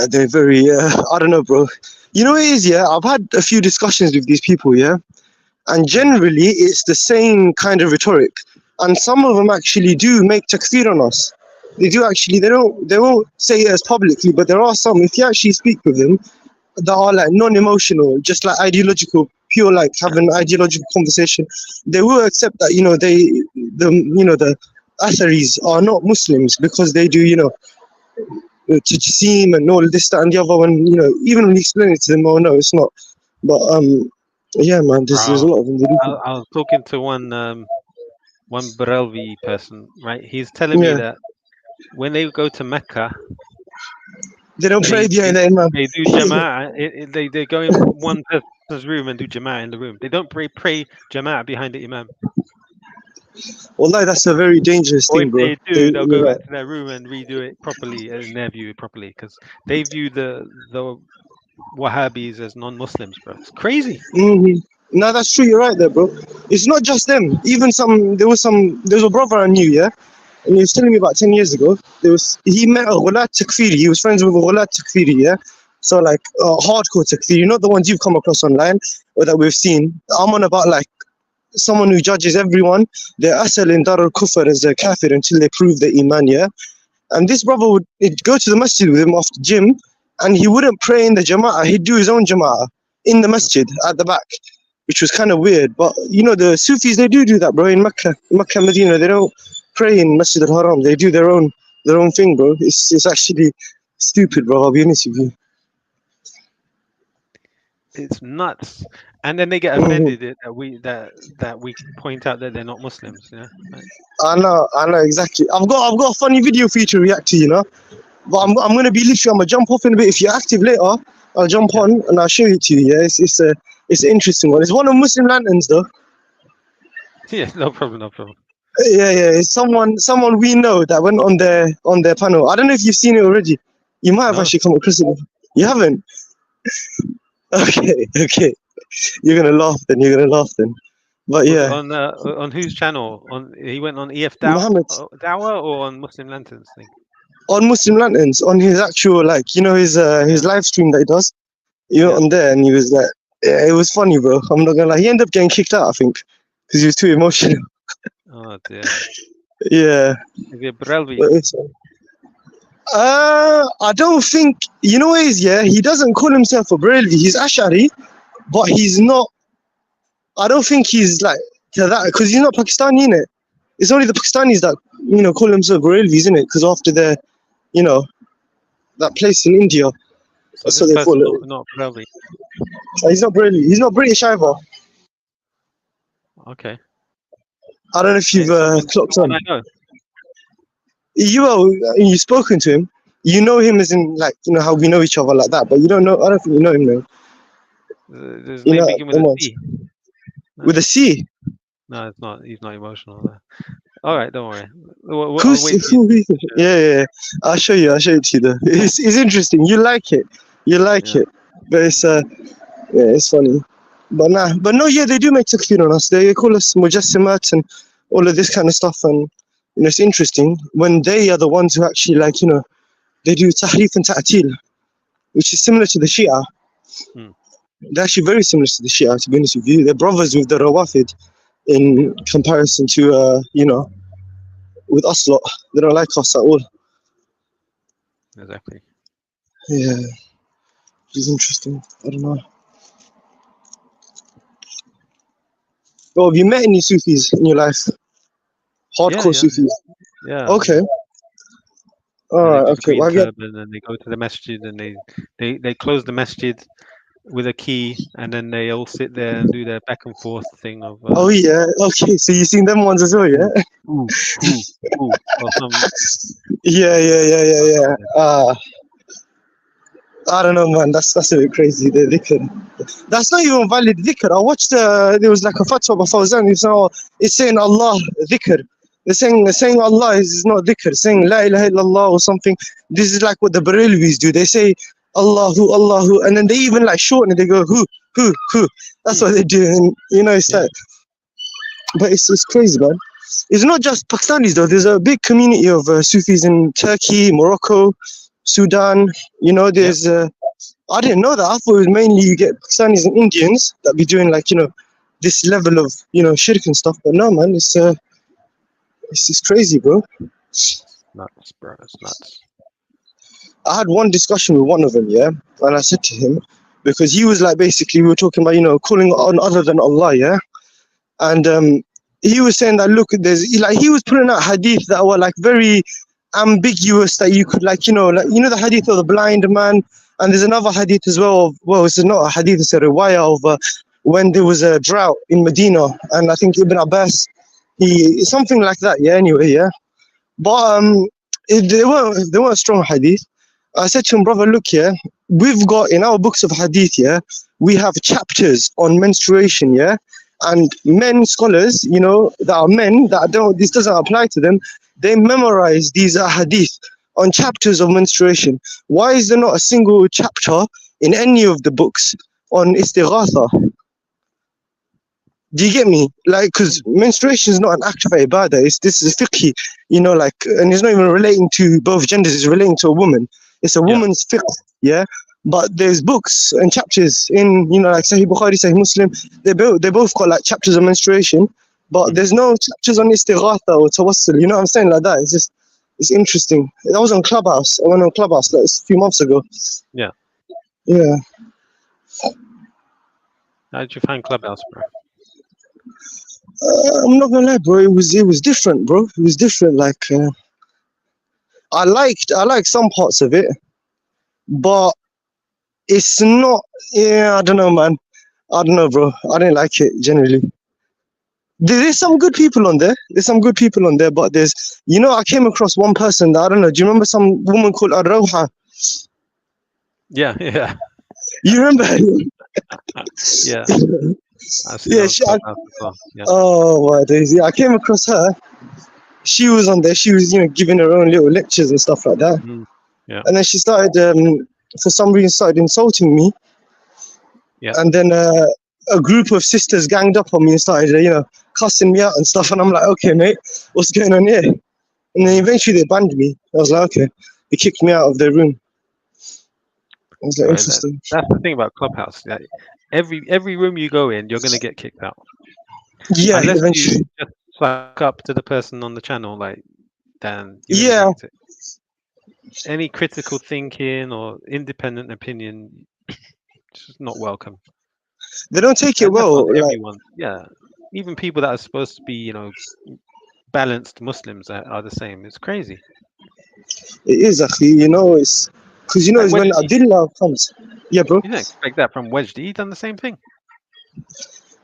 They're very. I don't know, bro. You know what it is? Yeah, I've had a few discussions with these people. Yeah, and generally it's the same kind of rhetoric. And some of them actually do make takfir on us. They do actually. They won't say it as publicly, but there are some. If you actually speak with them, that are like non-emotional, just like ideological, pure, like having an ideological conversation, they will accept that the Atharis are not Muslims because they do Tajsim and all this, that, and the other one. Even when you explain it to them, oh no, it's not. But yeah, man, there's a Bro, lot of them. They do. I was talking to one Barelvi person, right? He's telling me Yeah, that when they go to Mecca, they don't pray they behind do the imam. they do jama'ah. They go in one person's room and do jama'ah in the room. They don't pray jama'ah behind the imam. Wallahi, that's a very dangerous Or if thing, bro. they do, they'll go You're right. back to their room and redo it properly, in their view properly, because they view the Wahhabis as non-Muslims, bro. It's crazy. Mm-hmm. No, that's true. You're right there, bro. It's not just them. Even there was a brother I knew, yeah, and he was telling me about 10 years ago. He met a Ghulat Takfiri. He was friends with a Ghulat Takfiri, yeah. So like hardcore Takfiri, not the ones you've come across online or that we've seen. I'm on about like someone who judges everyone. They're asal in Dar al-Kufr as a kafir until they prove the iman, yeah. And this brother would go to the masjid with him after gym, and he wouldn't pray in the jama'ah. He'd do his own jama'ah in the masjid at the back, which was kind of weird. But the Sufis, they do that, bro. In Mecca, Medina, they don't pray in Masjid al-Haram. They do their own thing, bro. It's actually stupid, bro. I'll be honest with you. It's nuts. And then they get offended that we point out that they're not Muslims. Like, I know exactly. I've got a funny video for you to react to, But I'm gonna jump off in a bit. If you're active later, I'll jump on and I'll show it to you. Yeah, it's an interesting one. It's one of Muslim lanterns though. yeah, no problem. Yeah. It's someone we know that went on their panel. I don't know if you've seen it already. You might have No. actually come across it. You haven't? Okay. You're gonna laugh then. But yeah. On whose channel? He went on EF Dawah or on Muslim Lanterns thing? On Muslim Lanterns, on his actual his live stream that he does. On there, and he was like, yeah, it was funny, bro. I'm not gonna lie. He ended up getting kicked out, I think, because he was too emotional. Oh dear. Yeah. Is it Barelvi? I don't think what it is. Yeah, he doesn't call himself a Barelvi. He's Ash'ari, but he's not. I don't think he's like to that because he's not Pakistani, innit? It's only the Pakistanis that call themselves Barelvis, isn't it? Because after their, that place in India, So that's what they call it. Not Barelvi. He's not Barelvi. He's not British either. Okay. I don't know if you've clocked on. I know. you've spoken to him. You know him as in like how we know each other like that, but you don't know. I don't think you know him, man. Does his You name know, begin with a Imad. C? With a C. No, it's not. He's not emotional there. All right, don't worry. I'll Who's wait for you. who? Yeah. I'll show you. I'll show it to you. Though. It's interesting. You like it. You like Yeah. it. But it's funny. But nah. But no, yeah, they do make takfir on us. They call us mujassimat and all of this kind of stuff. And it's interesting when they are the ones who actually they do tahrif and ta'til, which is similar to the Shia. Hmm. They're actually very similar to the Shia, to be honest with you. They're brothers with the Rawafid in comparison to, with us lot. They don't like us at all. Exactly. Yeah, which is interesting. I don't know. Well, have you met any Sufis in your life? Hardcore Sufis? Yeah. Okay. And they Alright, do the okay. green Well, turban and they go to the masjid and they close the masjid with a key and then they all sit there and do their back and forth thing of oh, yeah. Okay, so you've seen them ones as well, yeah? ooh, or some Yeah. I don't know, man. That's a bit crazy. The dhikr. That's not even valid dhikr. I watched. There was like a fatwa by Fawzan. It's saying Allah dhikr. They're saying Allah is not dhikr. Saying La ilaha illallah or something. This is like what the Barelvis do. They say Allahu, and then they even like shorten it. They go who. That's what they do. And it's like, but it's crazy, man. It's not just Pakistanis though. There's a big community of Sufis in Turkey, Morocco, Sudan. There's. I didn't know that. I thought it was mainly you get Pakistanis and Indians that be doing like this level of shirk and stuff. But no, man, it's just crazy, bro. Nuts, bro. It's nuts. I had one discussion with one of them, yeah, and I said to him because he was like basically we were talking about calling on other than Allah, yeah, and he was saying that look, he was putting out hadith that were like very ambiguous that you could like the hadith of the blind man. And there's another hadith as well of, well, it's not a hadith, it's a riwayah of when there was a drought in Medina, and I think Ibn Abbas, something like that, yeah, anyway, yeah. But they weren't strong hadith. I said to him, brother, look, yeah, we've got in our books of hadith, yeah, we have chapters on menstruation, yeah, and men scholars, that are men, this doesn't apply to them, they memorize these hadith on chapters of menstruation. Why is there not a single chapter in any of the books on istighatha? Do you get me? Like, because menstruation is not an act of ibadah. This is fiqh, and it's not even relating to both genders. It's relating to a woman. It's a woman's fiqh, yeah. But there's books and chapters in, like Sahih Bukhari, Sahih Muslim. They both got like chapters of menstruation, but there's no chapters on istighatha or tawassul. You know what I'm saying? Like that. It's interesting. I was on Clubhouse. I went on Clubhouse like a few months ago. Yeah. How did you find Clubhouse, bro? I'm not gonna lie, bro. It was different, bro. It was different. Like I liked some parts of it, but it's not. Yeah, I don't know, man. I don't know, bro. I didn't like it generally. There's some good people on there. But there's, I came across one person that I don't know. Do you remember some woman called Ar-Rawha? Yeah. You remember? Yeah. Yeah. Oh my days! Yeah, I came across her. She was on there. She was, giving her own little lectures and stuff like that. Yeah. And then she started, for some reason, started insulting me. Yeah. And then a group of sisters ganged up on me and started, cussing me out and stuff. And I'm like, okay, mate, what's going on here? And then eventually they banned me. I was like, okay. They kicked me out of their room. I was like, interesting. That's the thing about Clubhouse. Like, every room you go in, you're going to get kicked out. Yeah, unless eventually. you just suck up to the person on the channel, like, then yeah. Any critical thinking or independent opinion, just not welcome. They don't take it well. Everyone, yeah. Even people that are supposed to be, balanced Muslims are the same. It's crazy. It is, actually. It's because it's when Adillah comes. Yeah, bro. You didn't expect that from Wajdi. He done the same thing.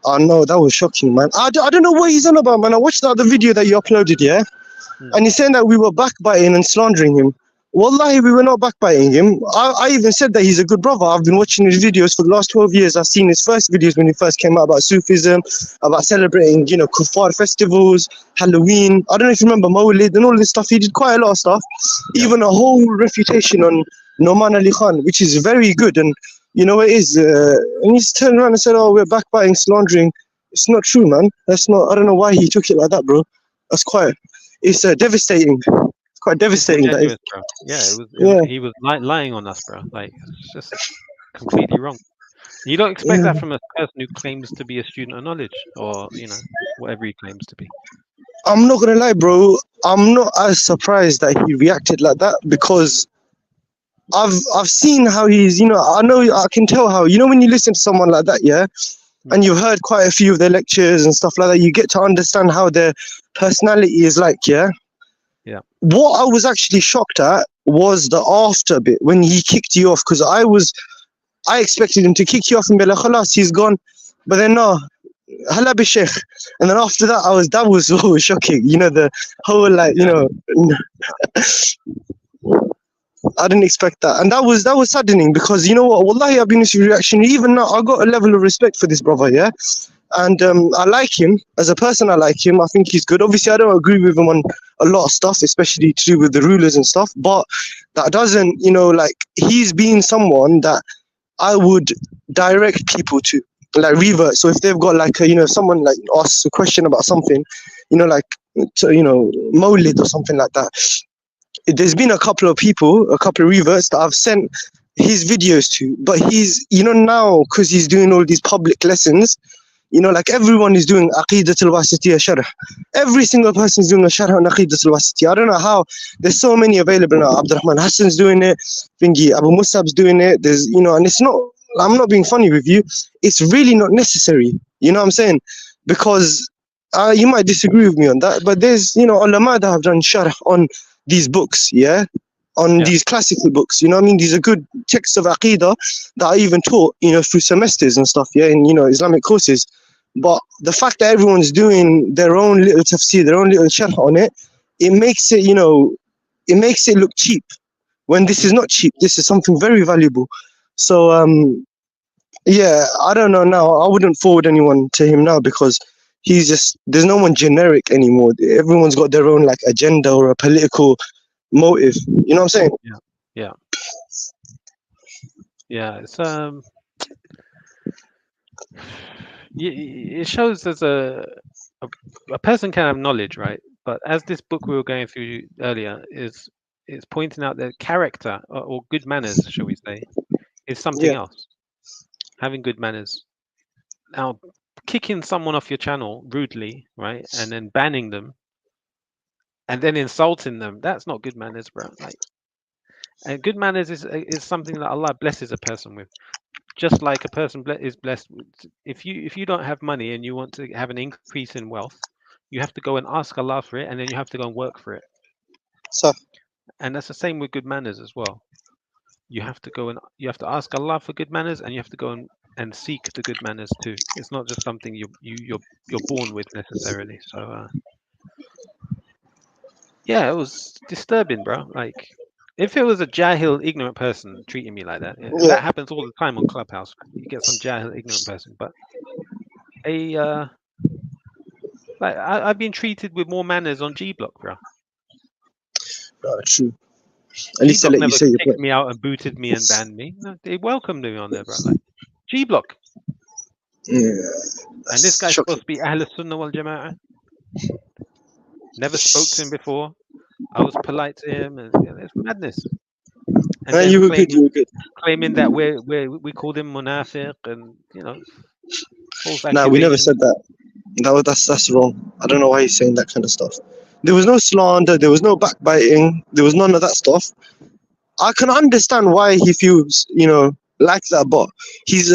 Oh no, that was shocking, man. I don't know what he's on about, man. I watched the other video that you uploaded, yeah. And he's saying that we were backbiting and slandering him. Wallahi, we were not backbiting him. I even said that he's a good brother. I've been watching his videos for the last 12 years. I've seen his first videos when he first came out about Sufism, about celebrating, kuffar festivals, Halloween. I don't know if you remember Mawlid and all this stuff. He did quite a lot of stuff. Yeah. Even a whole refutation on Noman Ali Khan, which is very good. And you know it is. And he's turned around and said, "Oh, we're backbiting, slandering." It's not true, man. That's not. I don't know why he took it like that, bro. That's quite. It's devastating. It's quite devastating. That is. Bro. Yeah, it was. Yeah. He was lying on us, bro. Like it's just completely wrong. You don't expect that from a person who claims to be a student of knowledge, or whatever he claims to be. I'm not gonna lie, bro. I'm not as surprised that he reacted like that because I've seen how he's. I know. I can tell how. When you listen to someone like that, yeah. And you've heard quite a few of their lectures and stuff like that, you get to understand how their personality is like, yeah? Yeah. What I was actually shocked at was the after bit, when he kicked you off, because I expected him to kick you off and be like, khalas, he's gone. But then no, hala bi sheikh. And then after that, that was so shocking. The whole, I didn't expect that, and that was saddening because you know what, wallahi, I've been his reaction. Even now, I got a level of respect for this brother, yeah, and I like him as a person. I like him. I think he's good. Obviously, I don't agree with him on a lot of stuff, especially to do with the rulers and stuff. But that doesn't, he's been someone that I would direct people to, like revert. So if they've got like someone like asks a question about something, Mawlid or something like that. There's been a couple of reverts that I've sent his videos to, but he's, now, because he's doing all these public lessons, like everyone is doing Aqidat al-Wasitiyya Sharh. Every single person is doing a Sharh on Aqidat al-Wasitiyya. I don't know how, there's so many available now. Abdurrahman Hassan's doing it, Abu Musab's doing it, there's, and it's not, I'm not being funny with you, it's really not necessary, you know what I'm saying? Because you might disagree with me on that, but there's, ulama that have done Sharh on these books, these classical books, these are good texts of Aqidah that I even taught, through semesters and stuff, in, Islamic courses. But the fact that everyone's doing their own little tafsir, their own little sharh on it, it makes it, it makes it look cheap, when this is not cheap. This is something very valuable. So, I don't know now. I wouldn't forward anyone to him now because there's no one generic anymore. Everyone's got their own like agenda or a political motive. You know what I'm saying? Yeah. It's it shows as a person can have knowledge, right? But as this book we were going through earlier is pointing out that character or good manners, shall we say, is something else. Having good manners. Now, kicking someone off your channel rudely, right, and then banning them, and then insulting them, that's not good manners, bro. And good manners is something that Allah blesses a person with. Just like a person is blessed with, if you don't have money and you want to have an increase in wealth, you have to go and ask Allah for it, and then you have to go and work for it. So, and that's the same with good manners as well. You have to ask Allah for good manners, and you have to go and seek the good manners too. It's not just something you're born with necessarily. So it was disturbing, bro. Like, if it was a jahil, ignorant person treating me like that, that happens all the time on Clubhouse. You get some jahil, ignorant person, but I've been treated with more manners on G Block, bro. True. At least they let you say your point. Me out and booted me and banned me. No, they welcomed me on there, bro. Like G Block. Yeah. And this guy's supposed to be Ahl Sunnah wal Jama'ah. Never spoke to him before. I was polite to him, and it's madness. And you were good. Claiming that we called him munafiq, and Nah, we never said that. That's wrong. I don't know why he's saying that kind of stuff. There was no slander. There was no backbiting. There was none of that stuff. I can understand why he feels, like that, but he's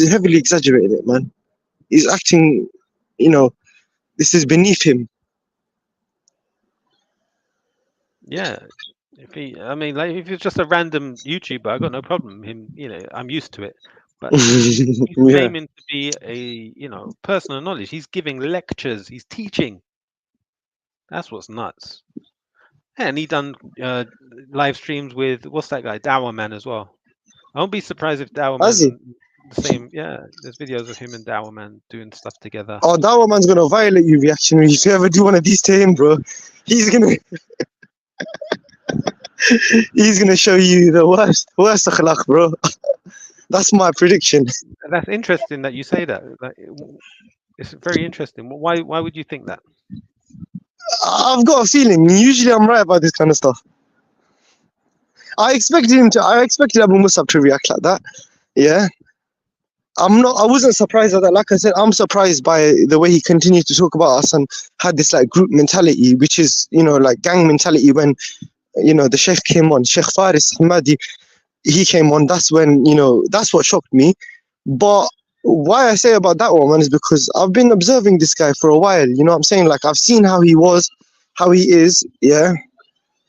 heavily exaggerating it, man. He's acting, this is beneath him. Yeah. If it's just a random YouTuber, I got no problem. I'm used to it. But he's claiming to be a, person of knowledge. He's giving lectures. He's teaching. That's what's nuts. Yeah, and he done live streams with what's that guy, Dawah Man as well. I won't be surprised if Dawah Has he? Man the same. Yeah, there's videos of him and Dawah Man doing stuff together. Oh, that one man's gonna violate you, reaction. If you ever do one of these to him, bro, he's gonna he's gonna show you the worst akhlaq, bro. That's my prediction. That's interesting that you say that. Like, it's very interesting. Why would you think that? I've got a feeling. Usually, I'm right about this kind of stuff. I expected Abu Musab to react like that. Yeah. I wasn't surprised at that. Like I said, I'm surprised by the way he continued to talk about us and had this like group mentality, which is, like gang mentality. When, the Sheikh came on, Sheikh Faris Hamadi, he came on. That's when, that's what shocked me. But why I say about that one, man, is because I've been observing this guy for a while. You know what I'm saying? Like, I've seen how he was, how he is. Yeah.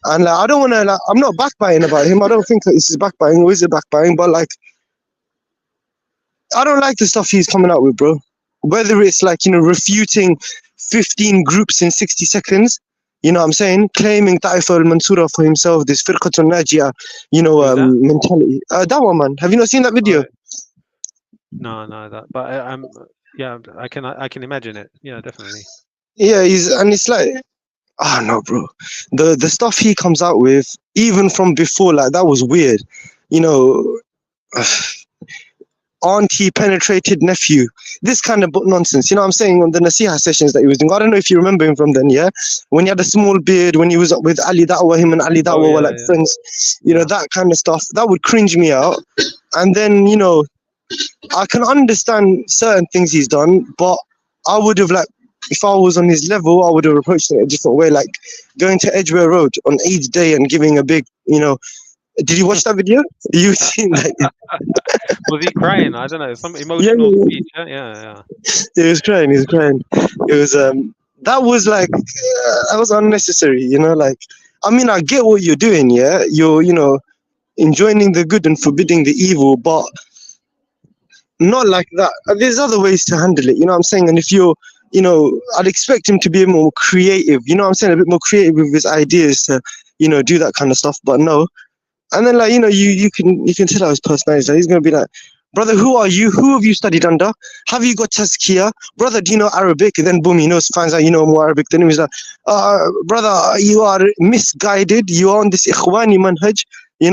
And like, I don't want to, like, I'm not backbiting about him. I don't think that this is backbiting, or is it backbiting? But like, I don't like the stuff he's coming out with, bro. Whether it's like, refuting 15 groups in 60 seconds, you know what I'm saying? Claiming Ta'if al-Mansura for himself, this Firqatun Najiyah, mentality. That one, man. Have you not seen that video? Right. No, that. But I'm, yeah, I can imagine it. Yeah, definitely. Yeah, it's like, no, bro. The stuff he comes out with, even from before, like, that was weird. Auntie penetrated nephew, this kind of nonsense, you know what I'm saying, on the Nasiha sessions that he was doing. I don't know if you remember him from then, yeah? When he had a small beard, when he was up with Ali Da'wah, him and Ali Da'wah were like friends, that kind of stuff, that would cringe me out. And then, I can understand certain things he's done, but I would have, like, if I was on his level, I would have approached it a different way, like going to Edgware Road on Eid Day and giving a big, did you watch that video? You seen that? Was he crying? I don't know. Some emotional speech. Yeah. He was crying. It was that was like that was unnecessary. Like, I mean, I get what you're doing. Yeah, you're enjoining the good and forbidding the evil, but not like that. There's other ways to handle it. You know what I'm saying? And if you're, I'd expect him to be more creative. You know what I'm saying? A bit more creative with his ideas to, do that kind of stuff. But no. And then, like, you can tell how his personality is. He's going to be like, brother, who are you? Who have you studied under? Have you got tazkiyah? Brother, do you know Arabic? And then, boom, finds out you know more Arabic. Then he's like, brother, you are misguided. You are on this ikhwani manhaj.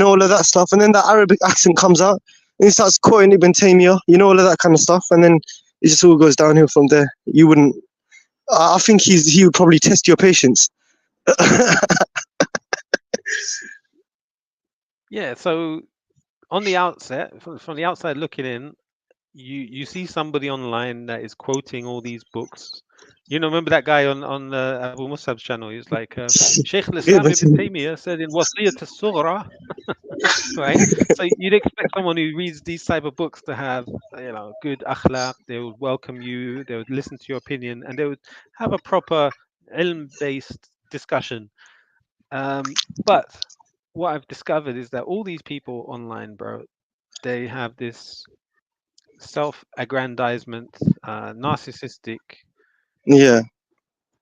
All of that stuff. And then the Arabic accent comes out. And he starts quoting Ibn Taymiyyah. All of that kind of stuff. And then it just all goes downhill from there. You wouldn't... I think he would probably test your patience. Yeah, so on the outset, from the outside looking in, you see somebody online that is quoting all these books. Remember that guy on Abu Musab's channel? He was like, Shaykh al-Islam Ibn Taymiyyah said in Wasiyat al-Sughra, right? So you'd expect someone who reads these type of books to have, good akhlaq. They would welcome you. They would listen to your opinion, and they would have a proper ilm-based discussion. But what I've discovered is that all these people online, bro, they have this self-aggrandizement, narcissistic,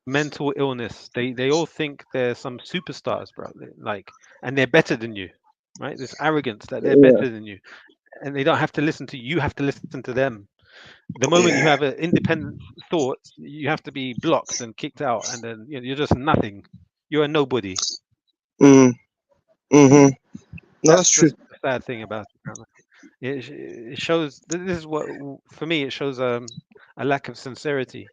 mental illness. They all think they're some superstars, bro. And they're better than you, right? This arrogance that they're better than you, and they don't have to listen to you. You have to listen to them. The moment you have an independent thought, you have to be blocked and kicked out, and then you're just nothing. You're a nobody. No, that's true. The sad thing about it. It shows. This is what, for me, it shows a lack of sincerity.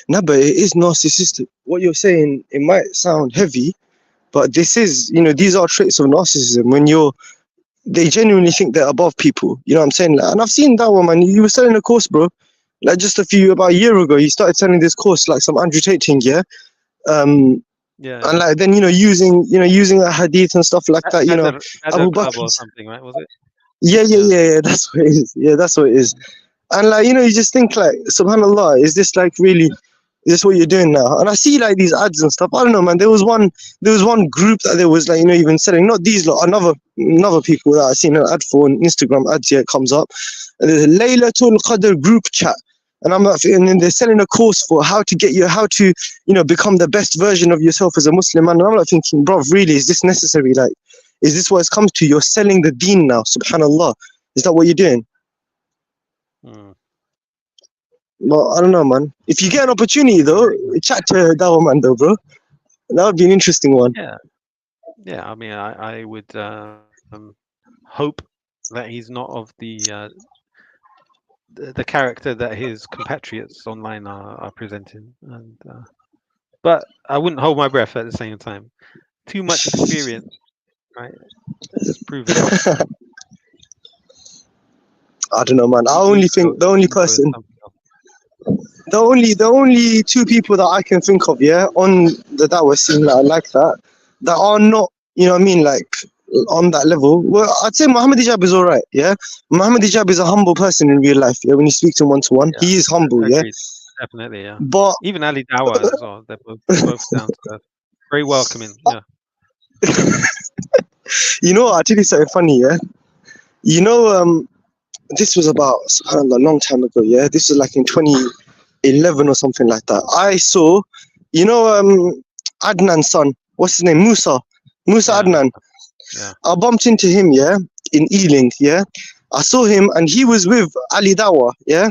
No, but it is narcissistic. What you're saying, it might sound heavy, but this is, these are traits of narcissism. When they genuinely think they're above people. You know what I'm saying? And I've seen that one, man. You were selling a course, bro. Like about a year ago, you started selling this course, like some Andrew Tate thing, yeah. Yeah. And like then using a hadith and stuff like that. Abu Bakr or something, right? Was it? Yeah. That's what it is. Yeah, that's what it is. And like you just think like, subhanallah, is this like really? Is this what you're doing now? And I see like these ads and stuff. I don't know, man. There was one group that there was like even selling, not these lot, another people that I seen an ad for on Instagram ads. Yeah, it comes up. And there's a Laylatul Qadr group chat. And I'm not, and then they're selling a course for how to get you, how to, become the best version of yourself as a Muslim. And I'm not thinking, bro, really, is this necessary? Like, is this what it's come to? You're selling the deen now, subhanallah. Is that what you're doing? Well, I don't know, man. If you get an opportunity, though, chat to Dawah man, though, bro. That would be an interesting one. Yeah. I mean, I would hope that he's not of the character that his compatriots online are presenting, and but I wouldn't hold my breath at the same time. Too much experience, right? It's proven. I don't know, man. I only think the only person, the only two people that I can think of, on the Dawah scene that I like that are not, like on that level. Well, I'd say Muhammad Hijab is alright, yeah. Muhammad Hijab is a humble person in real life, yeah. When you speak to him one to one, he is humble, agreed. yeah. Definitely, yeah. But even Ali Dawah as well, they're both down to earth, very welcoming, yeah. I'll tell you something funny, yeah. This was about, subhanAllah, a long time ago, yeah. This was like in 2011 or something like that. I saw, Adnan's son, what's his name? Musa Adnan. Yeah. I bumped into him, yeah, in Ealing, yeah. I saw him and he was with Ali Dawah, yeah.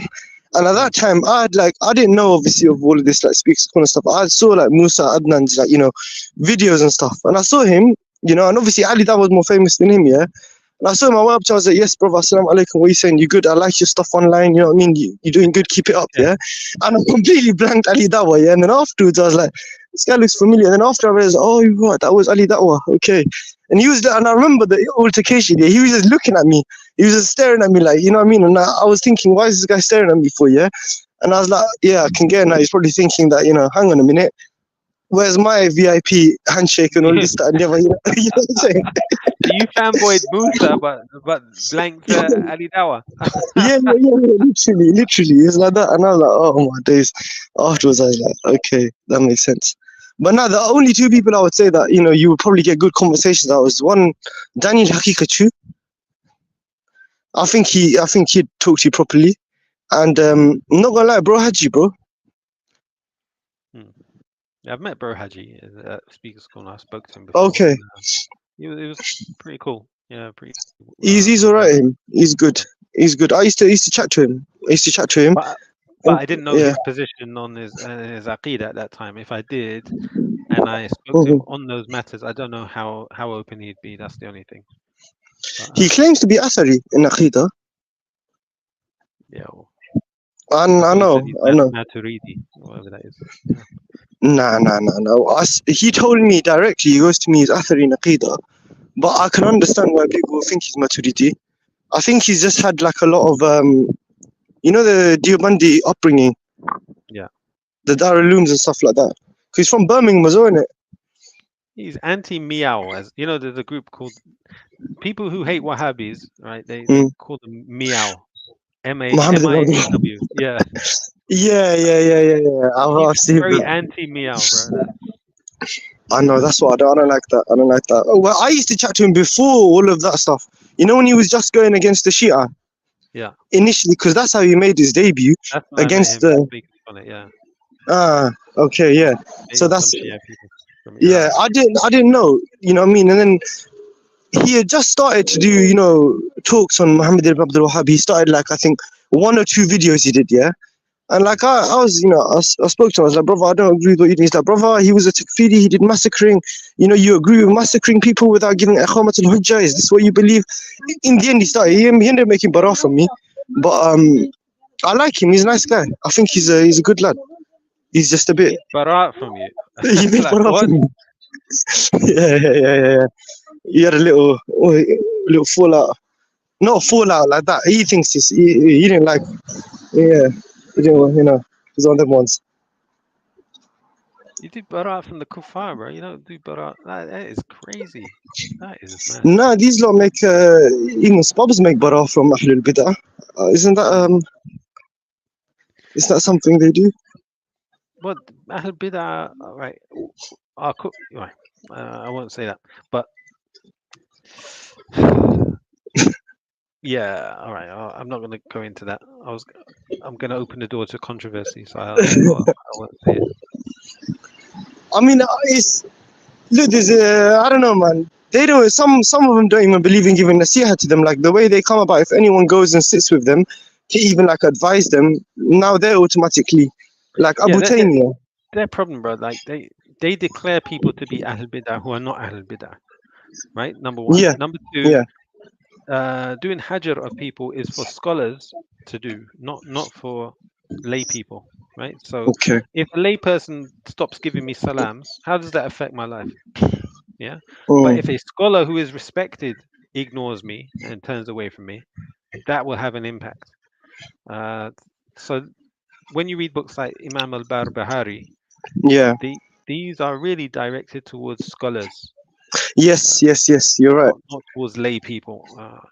And at that time, I didn't know obviously of all of this like speaks and stuff. I saw like Musa Adnan's like, videos and stuff. And I saw him, and obviously Ali Dawah was more famous than him, yeah. And I saw him, I went up to him, I was like, yes, brother, assalamu alaikum, what are you saying? You good? I like your stuff online, you know what I mean? You're doing good, keep it up, yeah? And I completely blanked Ali Dawah, yeah? And then afterwards, I was like, this guy looks familiar. And then after I realized, oh, what? That was Ali Dawah, okay. And he was there, and I remember the altercation, yeah? He was just looking at me. He was just staring at me like, you know what I mean? And I was thinking, why is this guy staring at me for, yeah? And I was like, yeah, I can get it now. He's probably thinking that, hang on a minute. Where's my VIP handshake and all this, that, and the other, you know what I'm saying? You fanboyed Musa, but blanked Ali Dawah. yeah, literally. It's like that. And I was like, oh my days. Afterwards, I was like, okay, that makes sense. But now, the only two people I would say that, you would probably get good conversations out was one, Daniel Hakikachu. I think he'd talk to you properly. And I'm not gonna lie, Bro Haji, bro. Yeah, I've met Bro Haji at Speaker School and I spoke to him before. Okay. It was pretty cool. Yeah, pretty. He's alright. He's good. He's good. I used to chat to him. But I didn't know his position on his aqeedah at that time. If I did, and I spoke to him on those matters, I don't know how open he'd be. That's the only thing. But, he claims to be Athari in aqeedah. Yeah. Well, I know. Maturidi, whatever that is. Yeah. No. He told me directly, he goes to me, he's Athari in aqeedah. But I can understand why people think he's Maturidi. I think he's just had like a lot of, the Deobandi upbringing. Yeah. The Darul Ulooms and stuff like that. Because he's from Birmingham as well, isn't it? He's anti-Miao, as you know. There's a group called people who hate Wahhabis, right? They call them Miao. M-A-W. Yeah. Yeah. I've seen very anti-Miao, bro. I know, that's what I don't like that. Oh, well, I used to chat to him before all of that stuff. When he was just going against the Shia. Yeah. Initially, because that's how he made his debut against the. Okay, yeah. So that's. Yeah, I didn't know. You know what I mean? And then he had just started to do, talks on Muhammad ibn Abdul Wahhab. He started like, I think, 1 or 2 videos he did, yeah? And like I was, I spoke to him, I was like, brother, I don't agree with what you do. He's like, brother, he was a takfiri, he did massacring. You agree with massacring people without giving iqamat al-hujjah? Is this what you believe? In the end, he ended up making barah from me. But I like him, he's a nice guy. I think he's a good lad. He's just a bit... Barah from you? He made barah from me. Yeah. He had a little fallout. Not a fallout like that. He thinks he didn't like... Yeah. He didn't, he's one of them ones. You do barah from the kuffar, bro. You don't do barah. That is crazy. That is mad. No, these lot make, even Spobs make barah from Ahlul Bid'ah. Isn't that something they do? Well, Ahlul Bid'ah, right. Right. I won't say that, but yeah, all right. I'm not going to go into that. I'm going to open the door to controversy, so I won't say it. I mean, it's look. There's I don't know, man. They don't. Some of them don't even believe in giving nasiha to them. Like the way they come about. If anyone goes and sits with them to even like advise them, now they're automatically like Yeah, Abu Taymiyyah. their problem, bro. Like they declare people to be Ahl Bidah who are not Ahl Bidah, right? Number one. Yeah, Number two, yeah. doing hajar of people is for scholars to do, not for lay people, right? So Okay. if a lay person stops giving me salams, how does that affect my life? Yeah. But Mm. if a scholar who is respected ignores me and turns away from me, that will have an impact. Uh, so when you read books like Imam al-Barbahari, Yeah. these are really directed towards scholars, Yes. Yes. Yes. You're right. not towards lay people.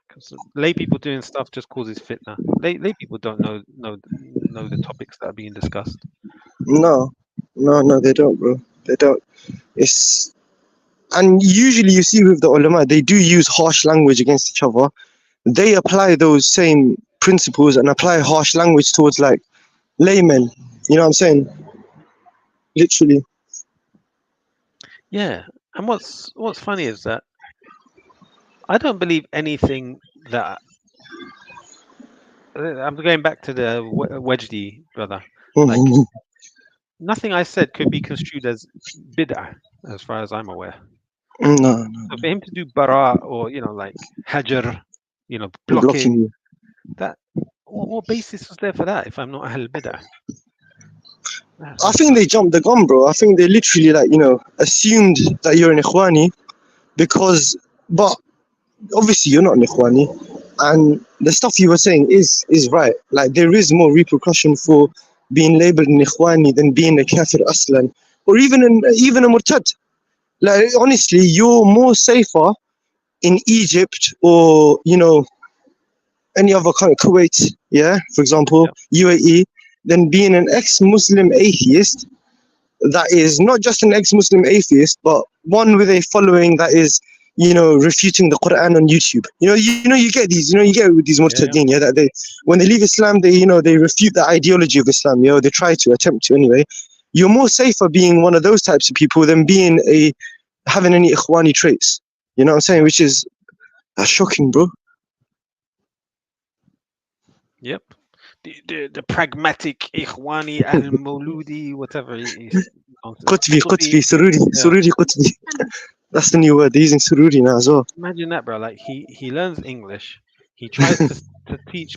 Because lay people doing stuff just causes fitna. Lay people don't know the topics that are being discussed. No. No. No. They don't, bro. They don't. It's and usually you see with the ulama, they do use harsh language against each other. They apply those same principles and apply harsh language towards like laymen. You know what I'm saying? Literally. Yeah. And what's funny is that I don't believe anything that I'm going back to the Wajdi brother. Like Mhm. nothing I said could be construed as bid'ah, as far as I'm aware. No, So for him to do bara or like hajar, blocking blocking, you. that what basis was there for that? If I'm not ahl bid'ah, I think they jumped the gun, bro. I think they literally like assumed that you're an ikhwani because, but obviously you're not an ikhwani, and the stuff you were saying is right. Like there is more repercussion for being labeled an ikhwani than being a kafir aslan, or even a murtad. Like honestly, you're more safer in Egypt or any other country, Kuwait, yeah, for example, UAE, than being an ex-Muslim atheist that is not just an ex-Muslim atheist, but one with a following that is, refuting the Quran on YouTube. You get these, you get with these yeah, murtadeen, yeah, that they, when they leave Islam, they refute the ideology of Islam, they try to attempt to anyway. You're more safer being one of those types of people than having any ikhwani traits. You know what I'm saying? Which is shocking, bro. yep. The pragmatic ikhwani al mauludi whatever he's Qutbi, Qutbi, Sururi, yeah. Sururi Qutbi. That's the new word. They're using Sururi now as well. Imagine that, bro. Like he learns English, he tries to teach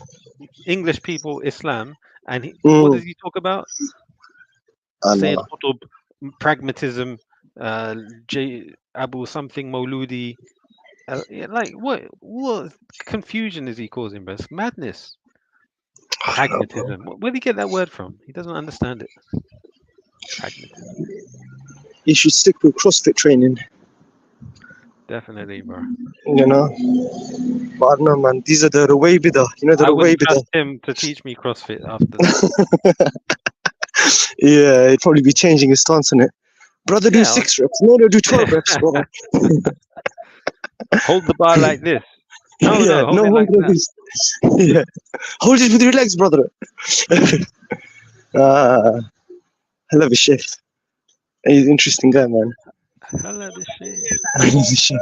English people Islam, and what does he talk about? Sayyid Allah. Qutb, pragmatism, Abu something Mauludi. Yeah, like what confusion is he causing, bro? It's madness. Pragmatism. Where did he get that word from? He doesn't understand it. Pragmatism. You should stick with CrossFit training, Definitely, bro. But I don't know, man. These are the Ruwaybida. The I wouldn't trust Ruwaybida. him to teach me CrossFit after that. Yeah, he'd probably be changing his stance on it. Brother, do Yeah, 6 reps. No, do 12 reps, brother. hold the bar like this. No, Yeah, hold it hold like it like that. this. Yeah. Hold it with your legs, brother. I love his sheikh. He's an interesting guy, man. Hello, this shit. I love his sheikh.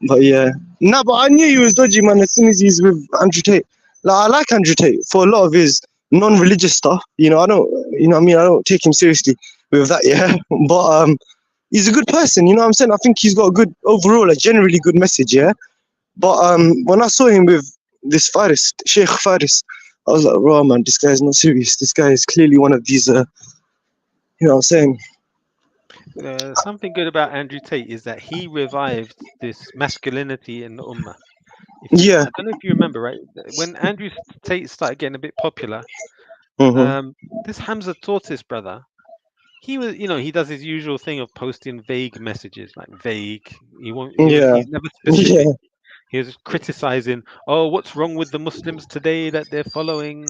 But yeah. No, but I knew he was dodgy, man, as soon as he's with Andrew Tate. Like, I like Andrew Tate for a lot of his non-religious stuff. I don't, I don't take him seriously with that, yeah. But he's a good person, you know what I'm saying? I think he's got a good, overall, a generally good message, yeah. But when I saw him with this Faris, Sheikh Faris, I was like, raw man, this guy's not serious. This guy is clearly one of these, you know what I'm saying? Something good about Andrew Tate is that he revived this masculinity in the Ummah. Yeah. I don't know if you remember, right? When Andrew Tate started getting a bit popular, Mm-hmm. this Hamza Tortis brother, he was, he does his usual thing of posting vague messages, like vague. Yeah. He's never specific. Yeah. He was criticizing, oh, what's wrong with the Muslims today that they're following,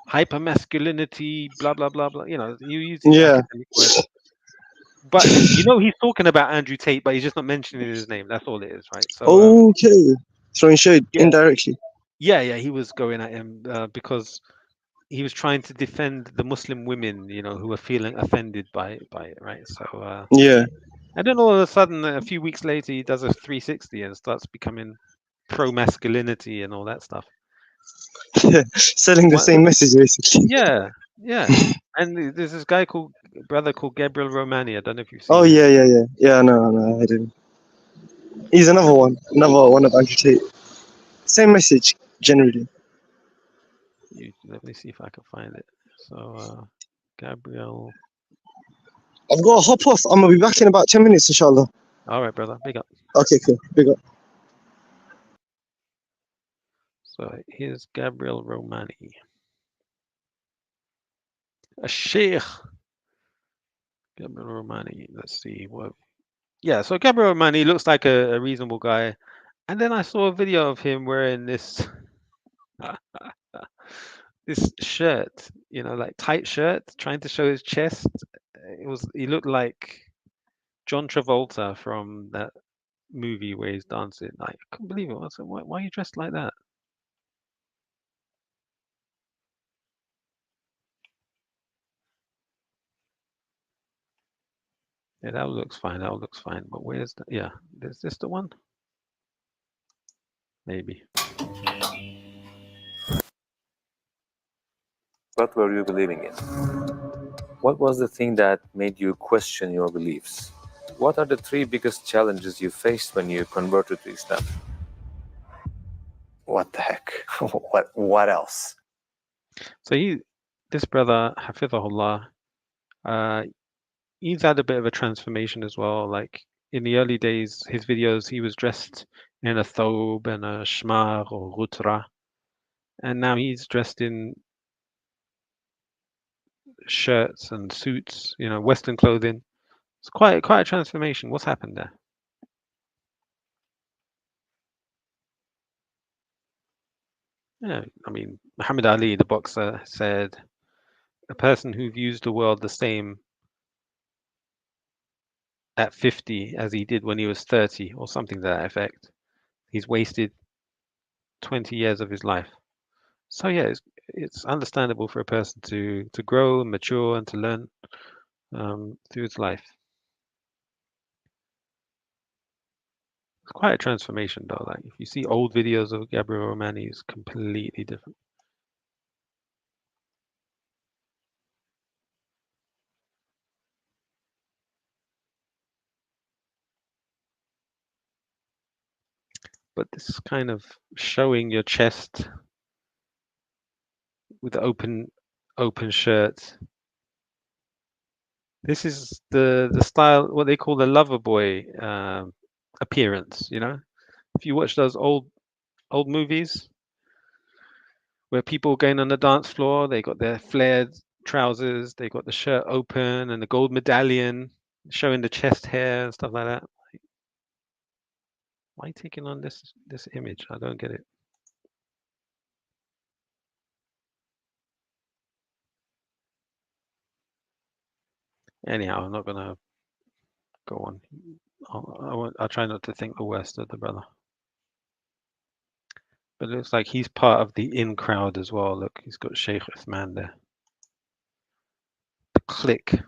hyper masculinity, blah blah blah blah. You use these Yeah. academic words. But he's talking about Andrew Tate, but he's just not mentioning his name. That's all it is, right? So Okay. Throwing shade yeah, indirectly. Yeah, he was going at him because he was trying to defend the Muslim women, who were feeling offended by it, right? So, Yeah. and then all of a sudden, a few weeks later, he does a 360 and starts becoming pro masculinity and all that stuff. Selling the same message basically. Yeah. And there's this brother called Gabriel Romani. I don't know if you've seen Oh him. yeah. No, I didn't. He's another one of Andrew Tate. Same message generally. Let me see if I can find it. So, Gabriel. I've got to hop off. I'm gonna be back in about 10 minutes, inshallah. All right, brother. Big up. Okay, cool. Big up. So here's Gabriel Romani. A sheikh. Gabriel Romani. Let's see what. Yeah, so Gabriel Romani looks like a reasonable guy. And then I saw a video of him wearing this this shirt, like tight shirt, trying to show his chest. He looked like John Travolta from that movie where he's dancing. Like, I couldn't believe it. I was like, why are you dressed like that? Yeah, that looks fine. But where's the? Yeah, is this the one? Maybe. What were you believing in? What was the thing that made you question your beliefs? What are the 3 biggest challenges you faced when you converted to Islam? What the heck? What else? So this brother, Hafizahullah, he's had a bit of a transformation as well. Like in the early days, his videos, he was dressed in a thobe and a shmar or ghutra. And now he's dressed in shirts and suits, Western clothing. It's quite a transformation. What's happened there? Yeah, I mean, Muhammad Ali, the boxer, said, a person who views the world the same at 50 as he did when he was 30, or something to that effect, he's wasted 20 years of his life. So yeah, it's understandable for a person to grow and mature and to learn through his life. It's quite a transformation though. Like if you see old videos of Gabriel Romani, it's completely different. But this kind of showing your chest with the open shirt. This is the style, what they call the lover boy appearance. If you watch those old movies where people going on the dance floor, they got their flared trousers, they got the shirt open and the gold medallion showing the chest hair and stuff like that. Why are you taking on this image? I don't get it. Anyhow, I'm not gonna go on. I'll try not to think the worst of the brother. But it looks like he's part of the in crowd as well. Look, he's got Sheikh Uthman there. The clique.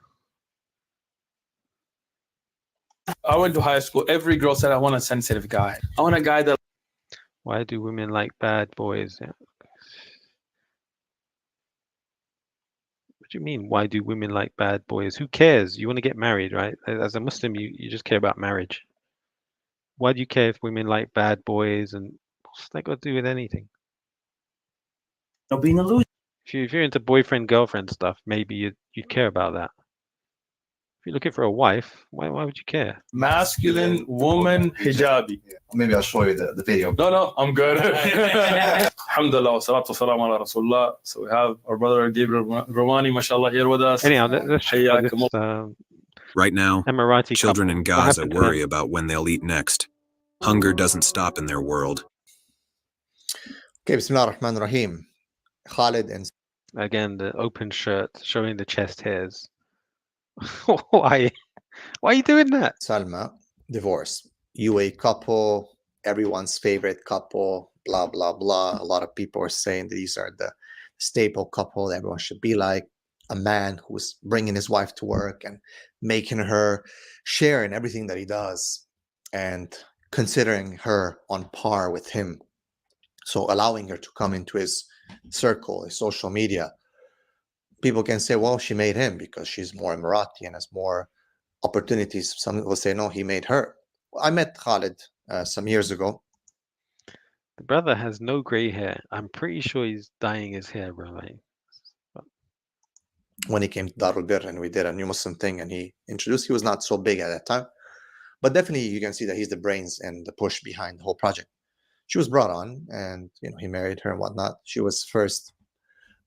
I went to high school. Every girl said, I want a sensitive guy. I want a guy that... Why do women like bad boys? Yeah. What do you mean? Why do women like bad boys? Who cares? You want to get married, right? As a Muslim, you just care about marriage. Why do you care if women like bad boys? And what's that got to do with anything? Being a loser. If you're into boyfriend girlfriend stuff, maybe you'd care about that. If you're looking for a wife, why would you care? Masculine woman hijabi. Yeah. Maybe I'll show you the video. No, I'm good. Alhamdulillah, wa salatu wa salam ala Rasulullah. So we have our brother Gabriel Romani, mashallah, here with us. Anyhow, let's right now, Emirati children couple. in Gaza worry about when they'll eat next. Hunger doesn't stop in their world. Okay, Bismillah ar-Rahman ar-Rahim. Khalid and... Again, the open shirt showing the chest hairs. Why are you doing that? Salma, divorce. UAE couple, everyone's favorite couple. blah, blah, blah. A lot of people are saying these are the staple couple that everyone should be like. A man who's bringing his wife to work and making her share in everything that he does and considering her on par with him. So allowing her to come into his circle, his social media. People can say, well, she made him because she's more Emirati and has more opportunities. Some will say, no, he made her. I met Khalid some years ago. The brother has no gray hair. I'm pretty sure he's dyeing his hair, bro. Like, when he came to Darul Bir and we did a new Muslim thing and he introduced, he was not so big at that time. But definitely you can see that he's the brains and the push behind the whole project. She was brought on and he married her and whatnot. She was first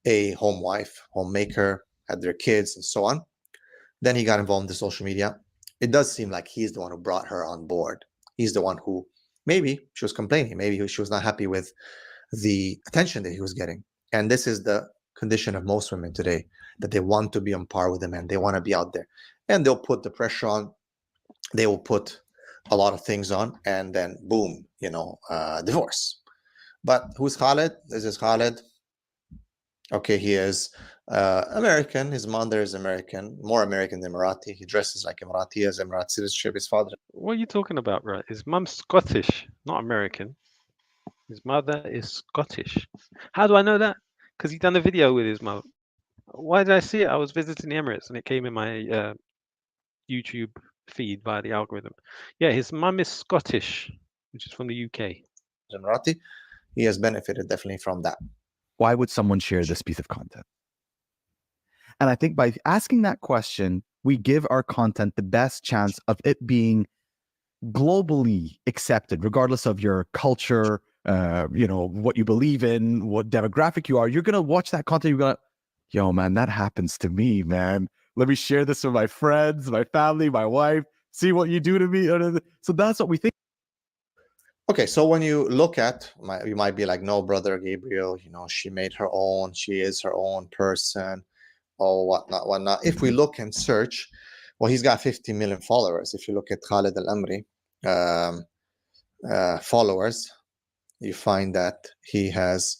a home wife, homemaker, had their kids and so on. Then he got involved in the social media. It does seem like he's the one who brought her on board. He's the one who, maybe she was complaining, maybe she was not happy with the attention that he was getting. And this is the condition of most women today, that they want to be on par with the men. They want to be out there. And they'll put the pressure on. They will put a lot of things on. And then, boom, divorce. But who's Khalid? This is Khalid. Okay, he is American. His mother is American, more American than Emirati. He dresses like Emirati. He has Emirati citizenship. His father. what are you talking about, right? His mum's Scottish, not American. His mother is Scottish. How do I know that? Because he done a video with his mother. Why did I see it? I was visiting the Emirates and it came in my YouTube feed via the algorithm. Yeah, his mum is Scottish, which is from the UK. Emirati. He has benefited definitely from that. Why would someone share this piece of content? And I think by asking that question, we give our content the best chance of it being globally accepted, regardless of your culture, what you believe in, what demographic you are. You're going to watch that content. You're going to, yo, man, that happens to me, man. Let me share this with my friends, my family, my wife, see what you do to me. So that's what we think. Okay, so when you look at, you might be like, no, brother Gabriel, she made her own, she is her own person, or whatnot. If we look and search, well, he's got 50 million followers. If you look at Khalid Al-Amri followers, you find that he has,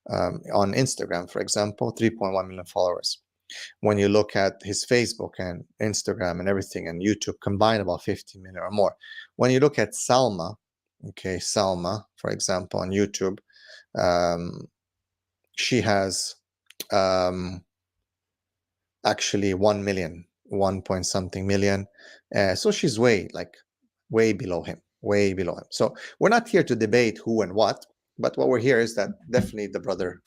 on Instagram, for example, 3.1 million followers. When you look at his Facebook and Instagram and everything and YouTube combined, about 50 million or more. When you look at Salma, for example, on YouTube, she has actually 1 million, 1 point something million. So she's way below him. So we're not here to debate who and what, but what we're here is that definitely the brother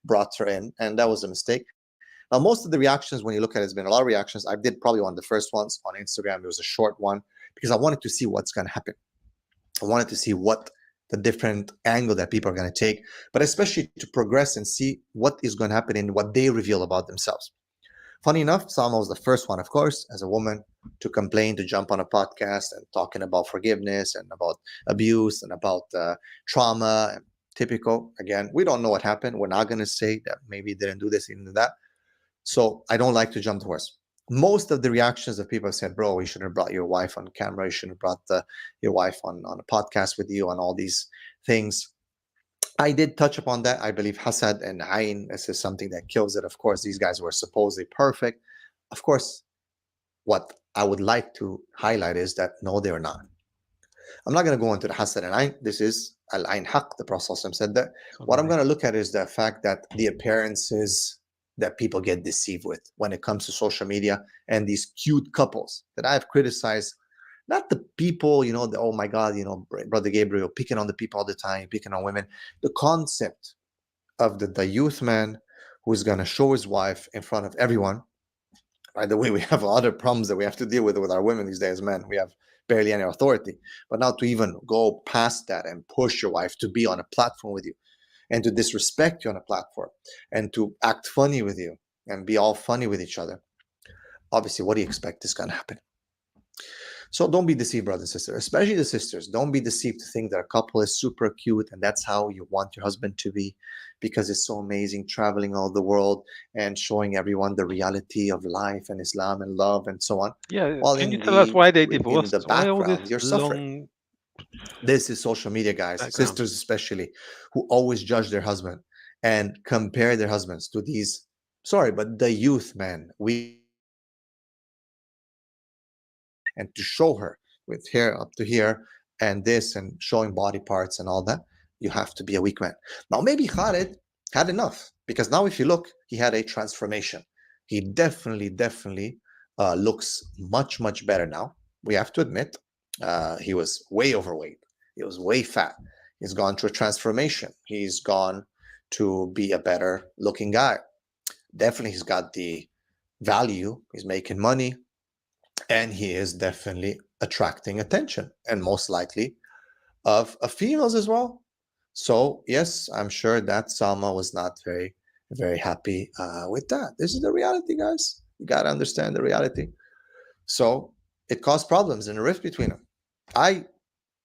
brought her in, and that was a mistake. Now, most of the reactions, when you look at it, has been a lot of reactions. I did probably one of the first ones on Instagram. It was a short one because I wanted to see what's going to happen. I wanted to see what the different angle that people are going to take, but especially to progress and see what is going to happen in what they reveal about themselves. Funny enough, Salma was the first one, of course, as a woman, to complain, to jump on a podcast and talking about forgiveness and about abuse and about trauma. And typical, again, we don't know what happened. We're not going to say that maybe didn't do this, didn't do that. So I don't like to jump the horse. Most of the reactions of people said, bro, you shouldn't have brought your wife on camera. You shouldn't have brought your wife on a podcast with you on all these things. I did touch upon that. I believe Hasad and Ayn, this is something that kills it. Of course, these guys were supposedly perfect. Of course, what I would like to highlight is that no, they were not. I'm not going to go into the Hasad and Ayn. This is Al-Ayn Haq. The Prophet said that. What I'm going to look at is the fact that the appearances that people get deceived with when it comes to social media and these cute couples that I've criticized, not the people, oh my God, Brother Gabriel picking on the people all the time, picking on women. The concept of the youth man who's going to show his wife in front of everyone. By the way, we have other problems that we have to deal with our women these days, men. We have barely any authority. But now to even go past that and push your wife to be on a platform with you, and to disrespect you on a platform, and to act funny with you, and be all funny with each other. Obviously, what do you expect is going to happen? So don't be deceived, brothers and sisters, especially the sisters. Don't be deceived to think that a couple is super cute and that's how you want your husband to be, because it's so amazing traveling all the world and showing everyone the reality of life and Islam and love and so on. Yeah, While can you tell us why they divorced? In the Why all background, this you're suffering. long This is social media, guys, Background. sisters especially, who always judge their husband and compare their husbands to these. Sorry, but the youth, man, and to show her with hair up to here and this and showing body parts and all that, you have to be a weak man. Now, maybe Khalid had enough, because now if you look, he had a transformation. He definitely looks much better now. We have to admit, he was way overweight. He was way fat. He's gone through a transformation. He's gone to be a better looking guy. Definitely, he's got the value. He's making money. And he is definitely attracting attention, and most likely of females as well. So yes, I'm sure that Salma was not very happy with that. This is the reality, guys. You got to understand the reality. So it caused problems and a rift between them. I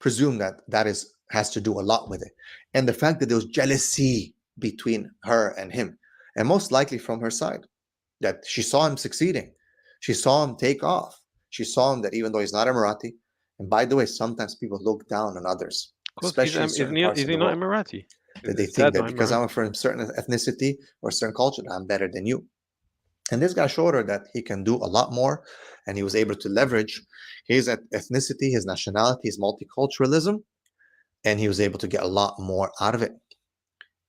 presume that has to do a lot with it, and the fact that there was jealousy between her and him, and most likely from her side, that she saw him succeeding, she saw him take off. She saw him that even though he's not Emirati, and by the way, sometimes people look down on others, Of course, especially in certain parts is of he the not world, Emirati? that they His think dad's that not because Emirati. I'm from a certain ethnicity or a certain culture, that I'm better than you. And this guy showed her that he can do a lot more, and he was able to leverage his ethnicity, his nationality, his multiculturalism, and he was able to get a lot more out of it.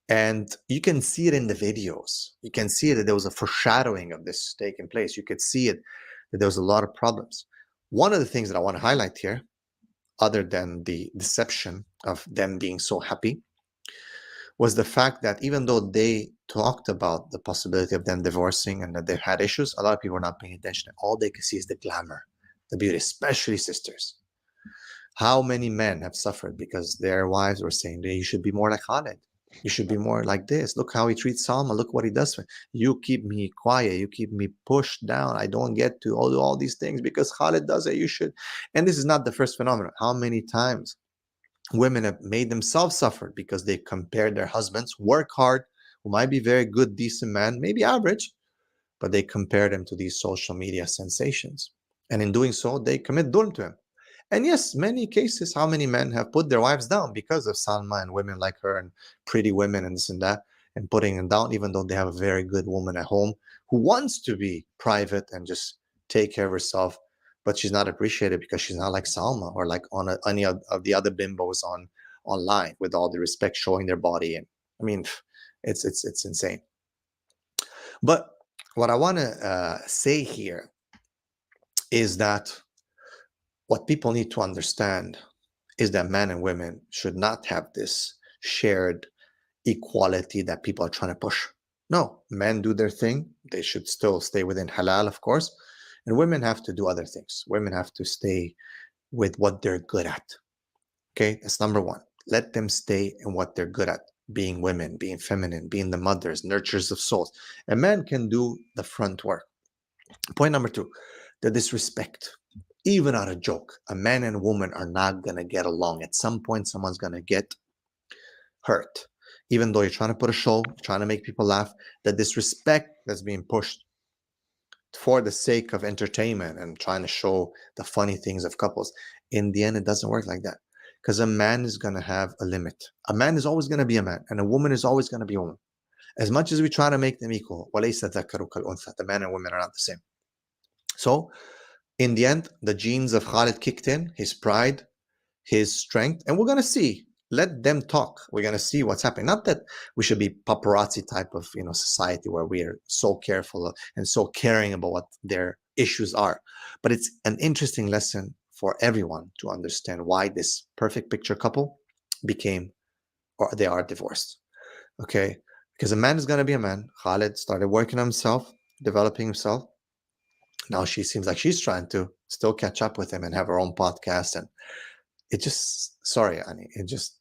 And you can see it in the videos. You can see that there was a foreshadowing of this taking place. You could see it, that there was a lot of problems. One of the things that I want to highlight here, other than the deception of them being so happy, was the fact that even though they talked about the possibility of them divorcing and that they had issues, a lot of people were not paying attention. All they could see is the glamour, the beauty, especially sisters. How many men have suffered because their wives were saying, you should be more like Khalid. You should be more like this. Look how he treats Salma. Look what he does for you. Keep me quiet. You keep me pushed down. I don't get to do all these things because Khalid does it. You should. And this is not the first phenomenon. How many times women have made themselves suffer because they compared their husbands, work hard, who might be very good, decent man, maybe average, but they compare them to these social media sensations. And in doing so, they commit dhulm to him. And yes, many cases, how many men have put their wives down because of Salma and women like her and pretty women and this and that, and putting them down, even though they have a very good woman at home who wants to be private and just take care of herself, but she's not appreciated because she's not like Salma or like on any of the other bimbos online, with all the respect, showing their body. And I mean, it's insane. But what I want to say here is that what people need to understand is that men and women should not have this shared equality that people are trying to push. No, men do their thing. They should still stay within halal, of course. And women have to do other things. Women have to stay with what they're good at. Okay, that's number one. Let them stay in what they're good at. Being women, being feminine, being the mothers, nurturers of souls. A man can do the front work. Point number two, the disrespect. Even out of joke, a man and a woman are not going to get along. At some point, someone's going to get hurt. Even though you're trying to put a show, trying to make people laugh, the disrespect that's being pushed for the sake of entertainment and trying to show the funny things of couples, in the end, it doesn't work like that. Because a man is going to have a limit. A man is always going to be a man, and a woman is always going to be a woman. As much as we try to make them equal, the man and women are not the same. So, in the end, the genes of Khalid kicked in, his pride, his strength, and we're going to see. Let them talk. We're going to see what's happening. Not that we should be paparazzi type of society where we are so careful and so caring about what their issues are. But it's an interesting lesson for everyone to understand why this perfect picture couple became, or they are divorced. Okay? Because a man is going to be a man. Khalid started working on himself, developing himself. Now she seems like she's trying to still catch up with him and have her own podcast. And it just, sorry, Ani, it just,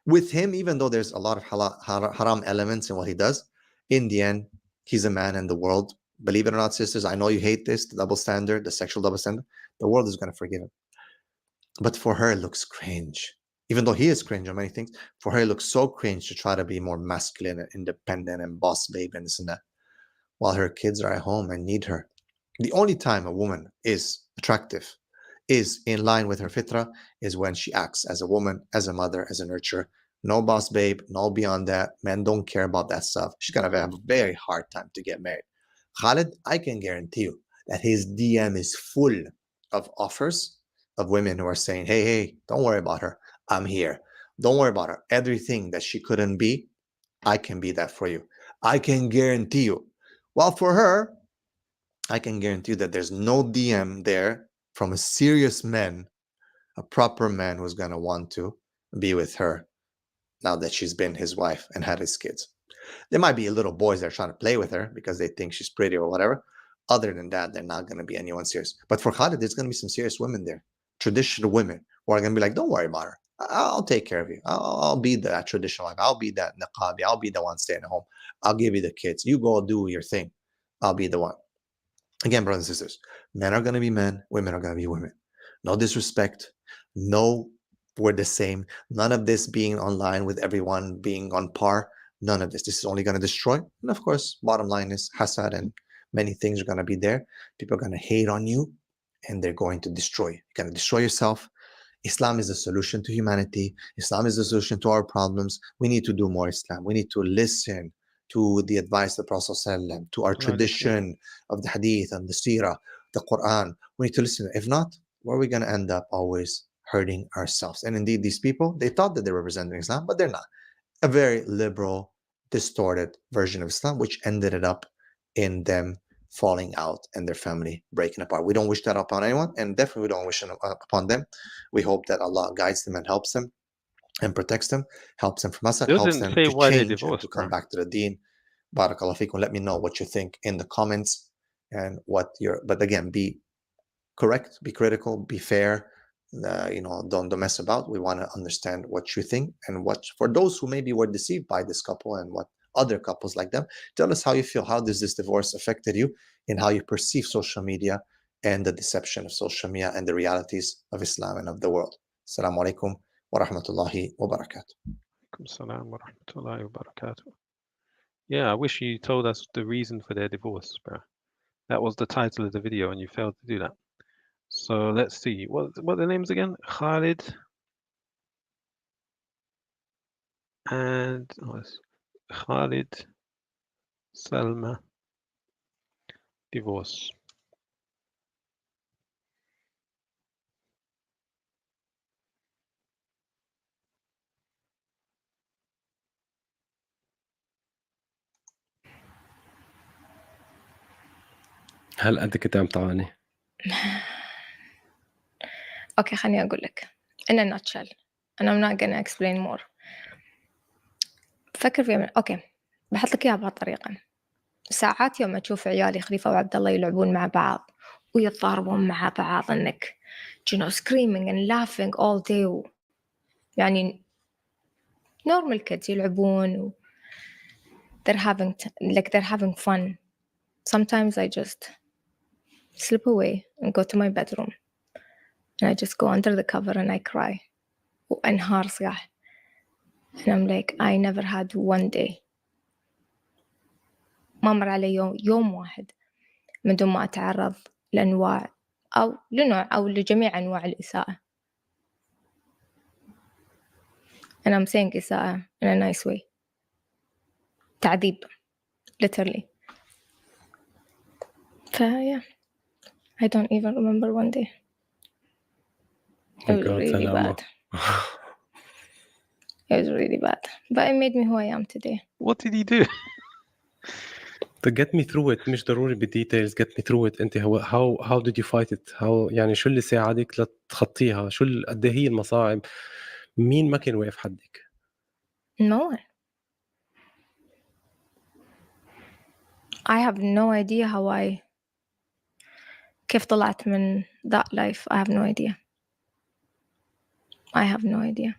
with him, even though there's a lot of haram elements in what he does, in the end, he's a man in the world. Believe it or not, sisters, I know you hate this, the double standard, the sexual double standard. The world is going to forgive him. But for her, it looks cringe. Even though he is cringe on many things, for her, it looks so cringe to try to be more masculine and independent and boss babe and this and that, while her kids are at home and need her. The only time a woman is attractive is in line with her fitra is when she acts as a woman, as a mother, as a nurturer. No boss babe, no beyond that. Men don't care about that stuff. She's gonna have a very hard time to get married. Khalid, I can guarantee you that his DM is full of offers of women who are saying, hey, don't worry about her. I'm here. Don't worry about her. Everything that she couldn't be, I can be that for you. I can guarantee you. Well, for her, I can guarantee you that there's no DM there from a serious man, a proper man who's going to want to be with her now that she's been his wife and had his kids. There might be little boys that are trying to play with her because they think she's pretty or whatever. Other than that, they're not going to be anyone serious. But for Khalid, there's going to be some serious women there, traditional women who are going to be like, don't worry about her. I'll take care of you. I'll be that traditional wife. I'll be that niqabi. I'll be the one staying at home. I'll give you the kids. You go do your thing. I'll be the one. Again, brothers and sisters, men are going to be men. Women are going to be women. No disrespect. No, we're the same. None of this being online with everyone being on par. None of this. This is only going to destroy. And of course, bottom line is hasad and many things are going to be there. People are going to hate on you and they're going to destroy you. You're going to destroy yourself. Islam is the solution to humanity. Islam is the solution to our problems. We need to do more Islam. We need to listen to the advice of the Prophet ﷺ, to our tradition of the hadith and the seerah, the Quran. We need to listen. If not, where are we going to end up? Always hurting ourselves. And indeed, these people, they thought that they were representing Islam, but they're not. A very liberal, distorted version of Islam, which ended it up in them falling out and their family breaking apart. We don't wish that upon anyone, and definitely we don't wish it upon them. We hope that Allah guides them and helps them and protects them, helps them from us, and helps them to change and to come back to the deen. Barakallahu feekum. Let me know what you think in the comments and what your. But again, be correct, be critical, be fair. Don't mess about. We want to understand what you think and what for those who maybe were deceived by this couple and what other couples like them. Tell us how you feel. How does this divorce affected you and how you perceive social media and the deception of social media and the realities of Islam and of the world. Assalamu alaikum wa rahmatullahi wa barakatuh. Assalamu wa rahmatullahi wa barakatuh. Yeah, I wish you told us the reason for their divorce, bro. That was the title of the video and you failed to do that. So let's see. What are the names again? Khalid and Khalid Salma divorce. هل أنت كنت عم تعاني؟ اوكي خليني اقول لك in a nutshell and I'm not gonna explain more. فكر فيها اوكي بحط لك اياها بهالطريقة. ساعات يوم اشوف عيالي خليفة وعبد الله يلعبون مع بعض ويتضاربون مع بعض انك screaming and laughing all day يعني normal kids يلعبون they're having fun. Sometimes I just slip away and go to my bedroom and I just go under the cover and I cry وأنهار صياح. And I'm like, I never had one day ما مر علي يوم واحد من دون ما أتعرض لأنواع أو لنوع أو لجميع أنواع الإساءة. And I'm saying إساءة in a nice way. تعذيب literally. Yeah, I don't even remember one day. It was really bad. It was really bad. But it made me who I am today. What did he do? To get me through it مش ضروري بالديتيلز. Get me through it. أنت how did you fight it? How يعني شو اللي ساعدك لتخطيها؟ شو قد هي المصاعب؟ مين ما كان واقف حدك؟ No one. I have no idea how كيف طلعت من that life. I have no idea. I have no idea.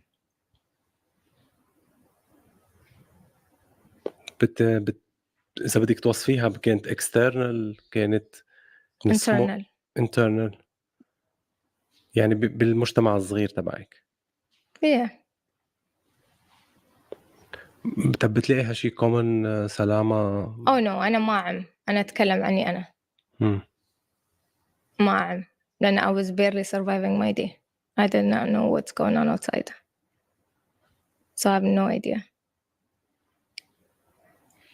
إذا بدك توصفيها كانت external كانت internal يعني بالمجتمع الصغير تبعك. Yeah. بتلاقيها شيء common سلامة. Oh no أنا ما أعم. أنا أتكلم عني أنا. ما أعم. Then I was barely surviving my day. I did not know what's going on outside. So I have no idea.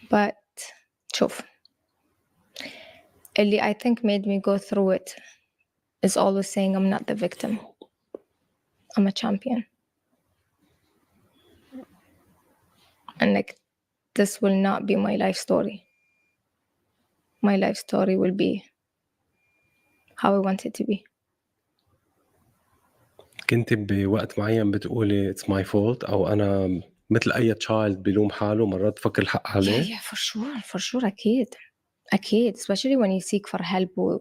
But شوف, اللي I think made me go through it is always saying I'm not the victim. I'm a champion. And like, this will not be my life story. My life story will be how I want it to be. كنت بوقت معين بتقولي it's my fault أو أنا مثل أي child بيلوم حاله مرات تفكر الحق عليه؟ Yeah, for sure, أكيد. Especially when you seek for help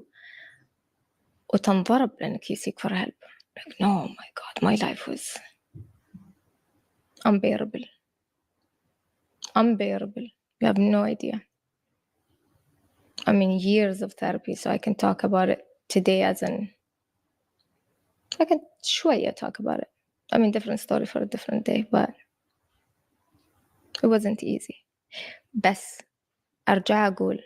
وتنضرب لأنك you seek for help. Like, no, my God, my life was unbearable. You have no idea. I mean, years of therapy, so I can talk about it today I can شوية talk about it. I mean, different story for a different day, but it wasn't easy. بس أرجع أقول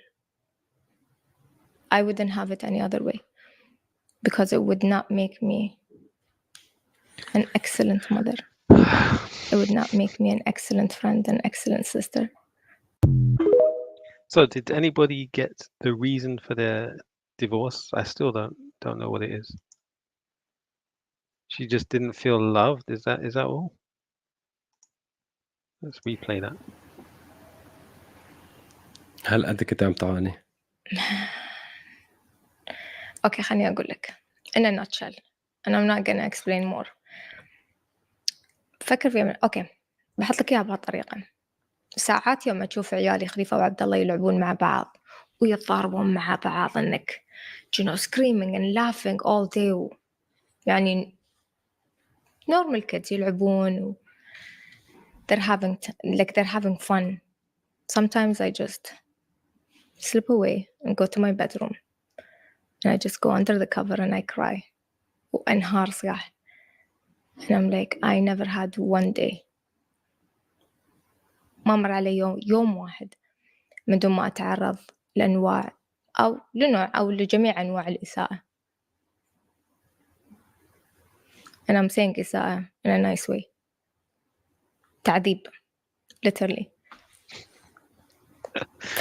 I wouldn't have it any other way because it would not make me an excellent mother. It would not make me an excellent friend, an excellent sister. So did anybody get the reason for their divorce? I still don't know what it is. She just didn't feel loved. Is that all? Let's replay that. هل قد كنت عم تعاني؟ Okay, خليني أقول لك in a nutshell and I'm not gonna explain more. فكر فيها أوكي بحط لك إياها بهالطريقة. ساعات يوم تشوف عيالي خليفة وعبد الله يلعبون مع بعض ويتضاربون مع بعض إنك screaming and laughing all day يعني normal kids يلعبون they're having fun. Sometimes I just slip away and go to my bedroom and I just go under the cover and I cry وأنهار صياح. And I'm like, I never had one day ما مر علي يوم واحد من دون ما أتعرض لأنواع أو لنوع أو لجميع أنواع الإساءة. And I'm saying إساءة in a nice way. تعذيب literally.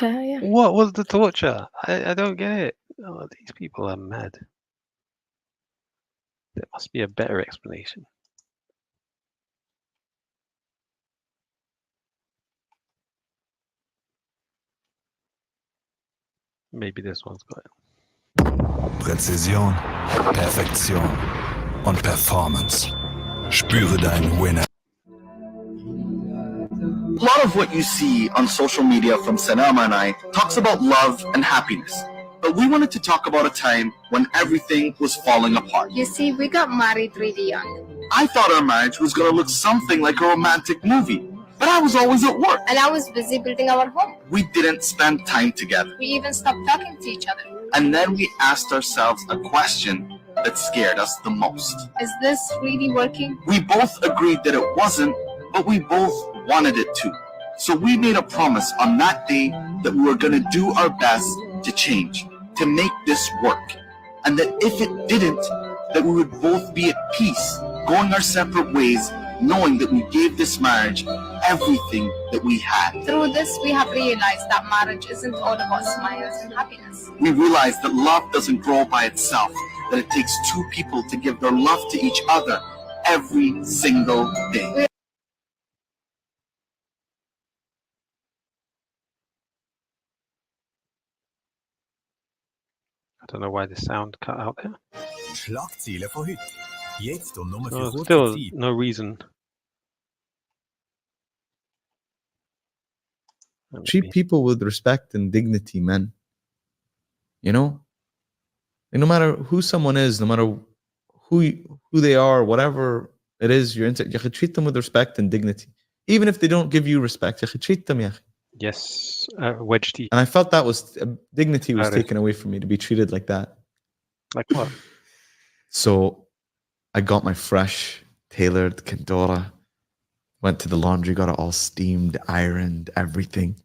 Yeah. What was the torture? I don't get it. Oh, these people are mad. There must be a better explanation. Maybe this one's got it. Präzision, Perfektion und Performance. Spüre deinen Winner. A lot of what you see on social media from Sanama and I talks about love and happiness. But we wanted to talk about a time when everything was falling apart. You see, we got married really young. I thought our marriage was going to look something like a romantic movie, but I was always at work. And I was busy building our home. We didn't spend time together. We even stopped talking to each other. And then we asked ourselves a question that scared us the most. Is this really working? We both agreed that it wasn't, but we both wanted it to. So we made a promise on that day that we were going to do our best to change, to make this work. And that if it didn't, that we would both be at peace, going our separate ways, knowing that we gave this marriage everything that we had. Through this, we have realized that marriage isn't all about smiles and happiness. We realized that love doesn't grow by itself, that it takes two people to give their love to each other every single day. I don't know why the sound cut out there. Schlagziele for heute. Jetzt und Nummer für kurze Still Zeit. no reason. Treat people with respect and dignity, man. You know? And no matter who someone is, no matter who they are, whatever it is you're into, you should treat them with respect and dignity. Even if they don't give you respect, you should treat them, yeah. Yes, wedge tea. And I felt that was dignity was taken away from me to be treated like that. Like what? So I got my fresh, tailored Kendora, went to the laundry, got it all steamed, ironed, everything.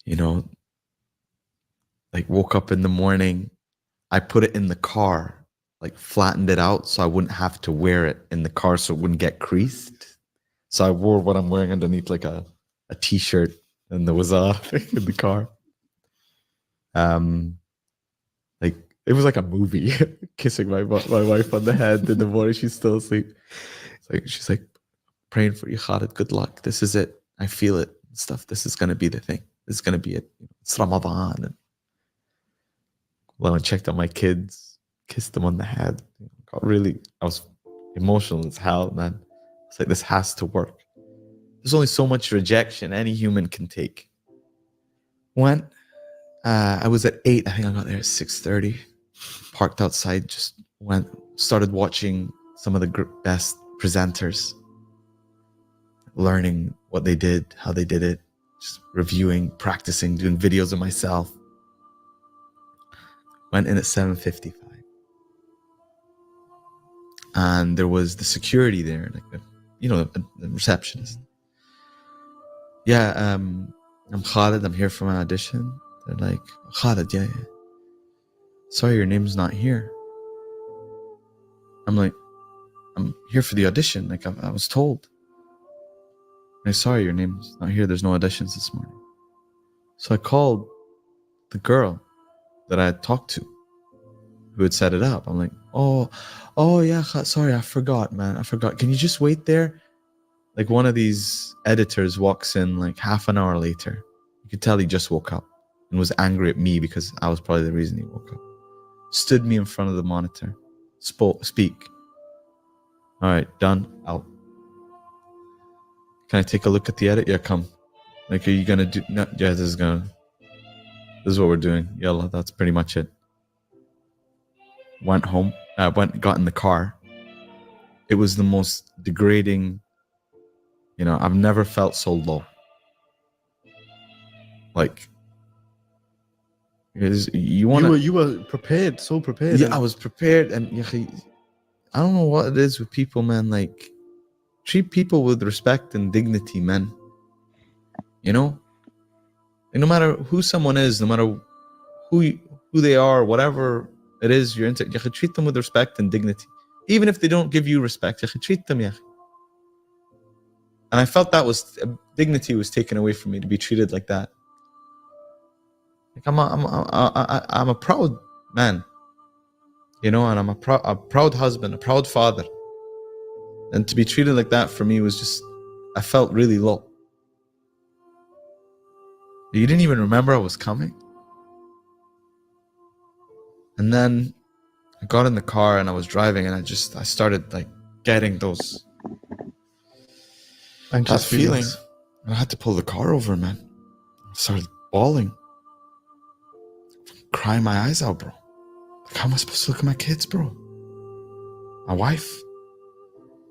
You know, like woke up in the morning. I put it in the car, like flattened it out so I wouldn't have to wear it in the car so it wouldn't get creased. So I wore what I'm wearing underneath, like a t-shirt and the wazar in the car. Like it was like a movie, kissing my wife on the head in the morning. She's still asleep. She's like praying for you, Khalid. Good luck. This is it. I feel it. Stuff. This is gonna be the thing. This is gonna be it. It's Ramadan. And when I checked on my kids, kissed them on the head. I was emotional as hell, man. It's like this has to work. There's only so much rejection any human can take. When I was at 8, I think I got there at 6:30. Parked outside, just started watching some of the best presenters, learning what they did, how they did it, just reviewing, practicing, doing videos of myself. Went in at 7:55. And there was the security there, like the receptionist. Yeah, I'm Khalid, I'm here for my audition. They're like, Khalid, yeah. Sorry, your name's not here. I'm like, I'm here for the audition. Like I was told. Like, sorry, your name's not here. There's no auditions this morning. So I called the girl that I had talked to, who had set it up. I'm like, oh yeah, sorry, I forgot, man. I forgot. Can you just wait there? Like one of these editors walks in like half an hour later. You could tell he just woke up and was angry at me because I was probably the reason he woke up. Stood me in front of the monitor. Speak. All right, done. Out. Can I take a look at the edit? Yeah, come. Like, are you gonna do? No, yeah, this is what we're doing. Yalla, that's pretty much it. Went home. Got in the car. It was the most degrading. I've never felt so low. Like, you were prepared, so prepared. Yeah, I was prepared, and I don't know what it is with people, man. Like, treat people with respect and dignity, man. And no matter who someone is, no matter who they are, whatever it is you're into, treat them with respect and dignity. Even if they don't give you respect, treat them, And I felt that dignity was taken away from me to be treated like that. Like I'm a proud man, and I'm a proud husband, a proud father. And to be treated like that for me was just, I felt really low. You didn't even remember I was coming. And then I got in the car and I was driving and I started like getting those anxious feelings. I had to pull the car over, man. I started bawling. Crying my eyes out, bro. Like, how am I supposed to look at my kids, bro? My wife?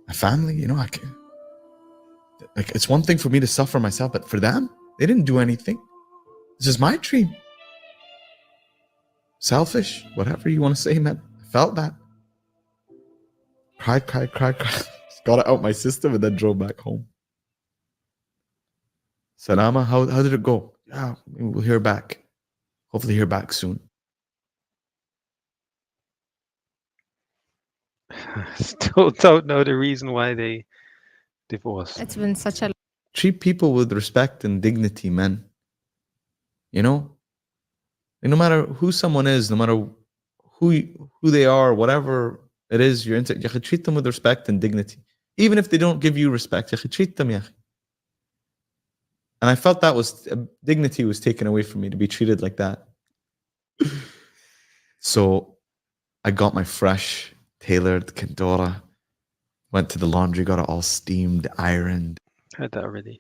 My family? I can't. Like, it's one thing for me to suffer myself, but for them, they didn't do anything. This is my dream. Selfish, whatever you want to say, man. I felt that. Cried. Just got it out my system and then drove back home. Salama, how did it go? Yeah, we'll hear back. Hopefully hear back soon. Still don't know the reason why they divorced. It's been such a Treat people with respect and dignity, man. And no matter who someone is, no matter who they are, whatever it is you're into, treat them with respect and dignity. Even if they don't give you respect, treat them, And I felt that dignity was taken away from me to be treated like that. So I got my fresh, tailored Kendora, went to the laundry, got it all steamed, ironed. Heard that already.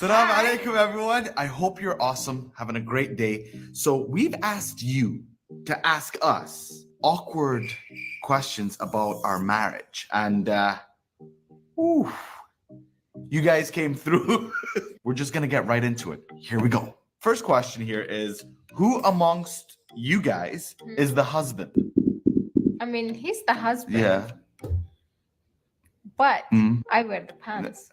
Assalamu alaikum, everyone. I hope you're awesome, having a great day. So we've asked you to ask us awkward questions about our marriage. And you guys came through. We're just gonna get right into it. Here we go. First question here is, who amongst you guys is the husband? I mean, he's the husband. Yeah. But I wear the pants.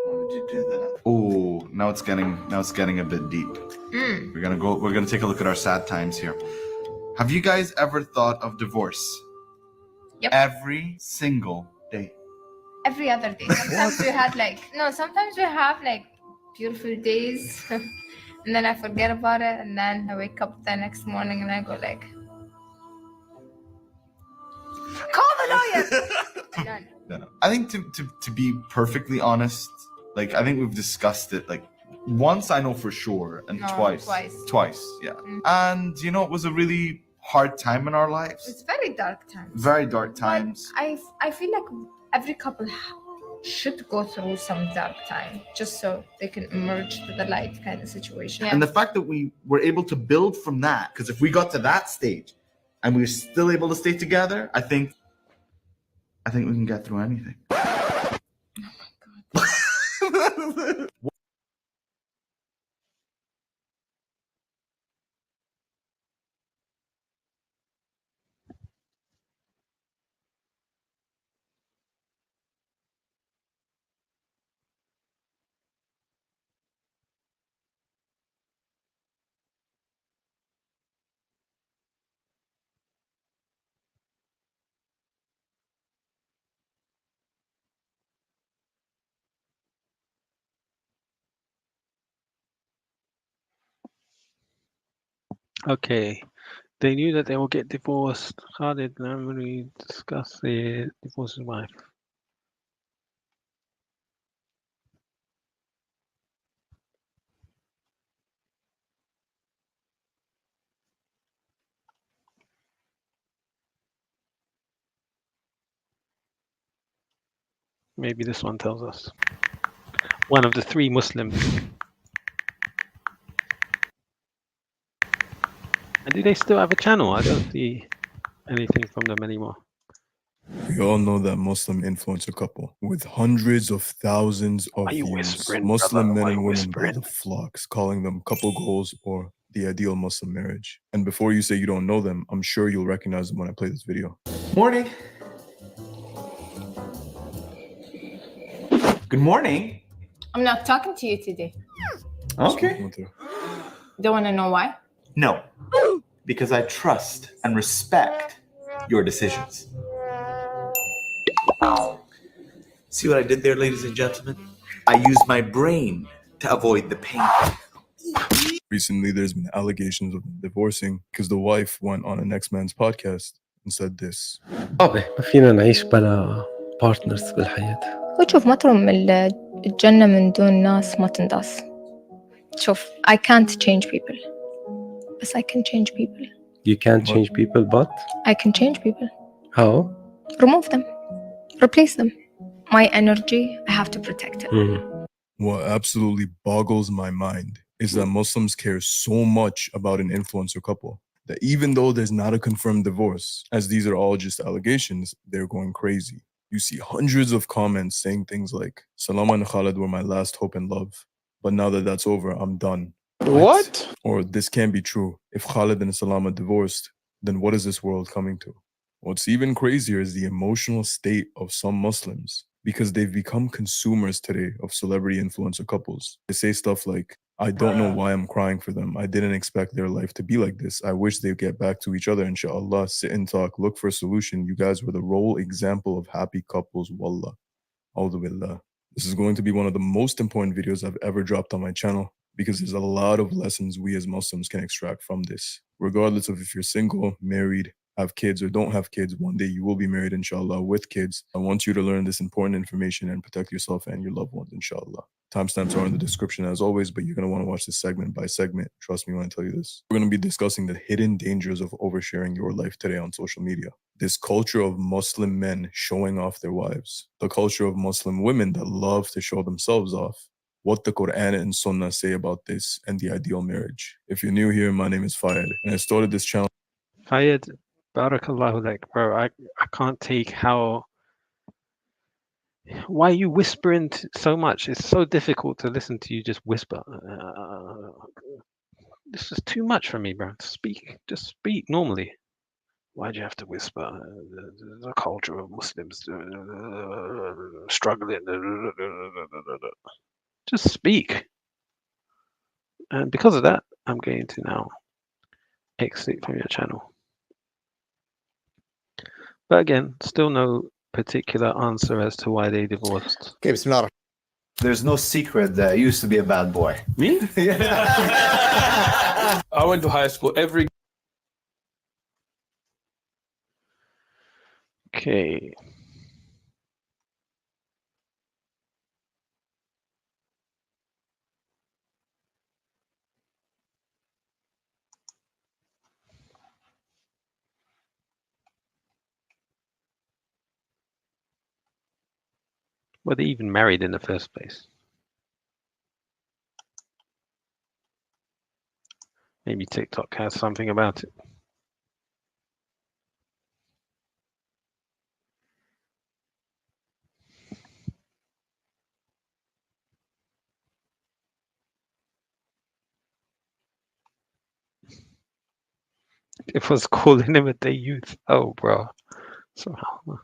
Why would you do that? Oh, now it's getting a bit deep. We're gonna take a look at our sad times here. Have you guys ever thought of divorce? Yep. Every single day. Every other day. Sometimes sometimes we have like beautiful days and then I forget about it, and then I wake up the next morning and I go like, call the lawyer. No. I think to be perfectly honest, like I think we've discussed it like once, I know for sure, and No, twice, yeah. And you know, it was a really hard time in our lives. It's very dark times. Very dark times. I feel like every couple should go through some dark time just so they can emerge to the light kind of situation. And the fact that we were able to build from that, because if we got to that stage and we were still able to stay together, I think we can get through anything. Oh my God. Okay. They knew that they will get divorced. Khalid and Amri discuss the divorce his wife. Maybe this one tells us. One of the three Muslims. And do they still have a channel? I don't see anything from them anymore. We all know that Muslim influencer couple with hundreds of thousands of views. Muslim men and women by the flocks, calling them couple goals or the ideal Muslim marriage. And before you say you don't know them, I'm sure you'll recognize them when I play this video. Morning. Good morning. I'm not talking to you today. Okay. Don't want to know why? No, because I trust and respect your decisions. See what I did there, ladies and gentlemen? I used my brain to avoid the pain. Recently, there's been allegations of them divorcing because the wife went on a next man's podcast and said this. صعبة ما فينا نعيش بلا partners بالحياة. وشوف ما ترم الجنة من دون ناس ما تنداس. شوف, I can't change people. But I can change people. You can't change people, but I can change people. how? Remove them. Replace them. My energy, I have to protect it. What absolutely boggles my mind is that Muslims care so much about an influencer couple that even though there's not a confirmed divorce, as these are all just allegations, they're going crazy. You see hundreds of comments saying things like, Salama and Khalid were my last hope and love, but now that that's over, I'm done. What? Or this can't be true. If Khalid and Salama divorced, then what is this world coming to? What's even crazier is the emotional state of some Muslims, because they've become consumers today of celebrity influencer couples. They say stuff like, I don't know why I'm crying for them. I didn't expect their life to be like this. I wish they'd get back to each other, inshallah, sit and talk, look for a solution. You guys were the role example of happy couples, wallah. A'udhu billah. This is going to be one of the most important videos I've ever dropped on my channel, because there's a lot of lessons we as Muslims can extract from this. Regardless of if you're single, married, have kids, or don't have kids, one day you will be married, inshallah, with kids. I want you to learn this important information and protect yourself and your loved ones, inshallah. Timestamps are in the description as always, but you're going to want to watch this segment by segment. Trust me when I tell you this. We're going to be discussing the hidden dangers of oversharing your life today on social media. This culture of Muslim men showing off their wives, the culture of Muslim women that love to show themselves off. What the Quran and Sunnah say about this and the ideal marriage. If you're new here, my name is Fayed, and I started this channel. Fayed, barakallahu lak, bro. I can't take why are you whispering so much? It's so difficult to listen to you just whisper. This is too much for me, bro. Just speak normally. Why'd you have to whisper? The culture of Muslims struggling. Just speak. And because of that, I'm going to now exit from your channel. But again, still no particular answer as to why they divorced. Okay, bismillah. There's no secret that I used to be a bad boy. Me? I went to high school every. Okay. Were they even married in the first place? Maybe TikTok has something about it. It was calling him a day youth. Oh, bro. SubhanAllah.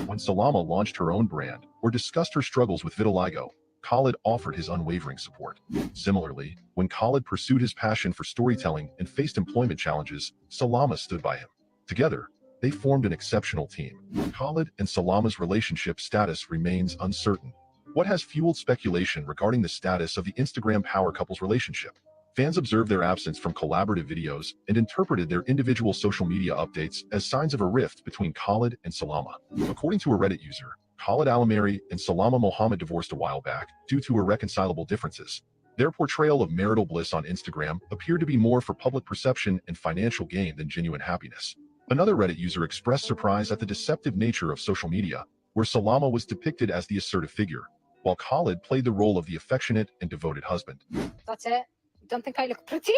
When Salama launched her own brand or discussed her struggles with vitiligo, Khalid offered his unwavering support. Similarly, when Khalid pursued his passion for storytelling and faced employment challenges, Salama stood by him. Together, they formed an exceptional team. Khalid and Salama's relationship status remains uncertain. What has fueled speculation regarding the status of the Instagram power couple's relationship? Fans observed their absence from collaborative videos and interpreted their individual social media updates as signs of a rift between Khalid and Salama. According to a Reddit user, Khalid Alamari and Salama Mohammed divorced a while back due to irreconcilable differences. Their portrayal of marital bliss on Instagram appeared to be more for public perception and financial gain than genuine happiness. Another Reddit user expressed surprise at the deceptive nature of social media, where Salama was depicted as the assertive figure, while Khalid played the role of the affectionate and devoted husband. That's it. You don't think I look pretty?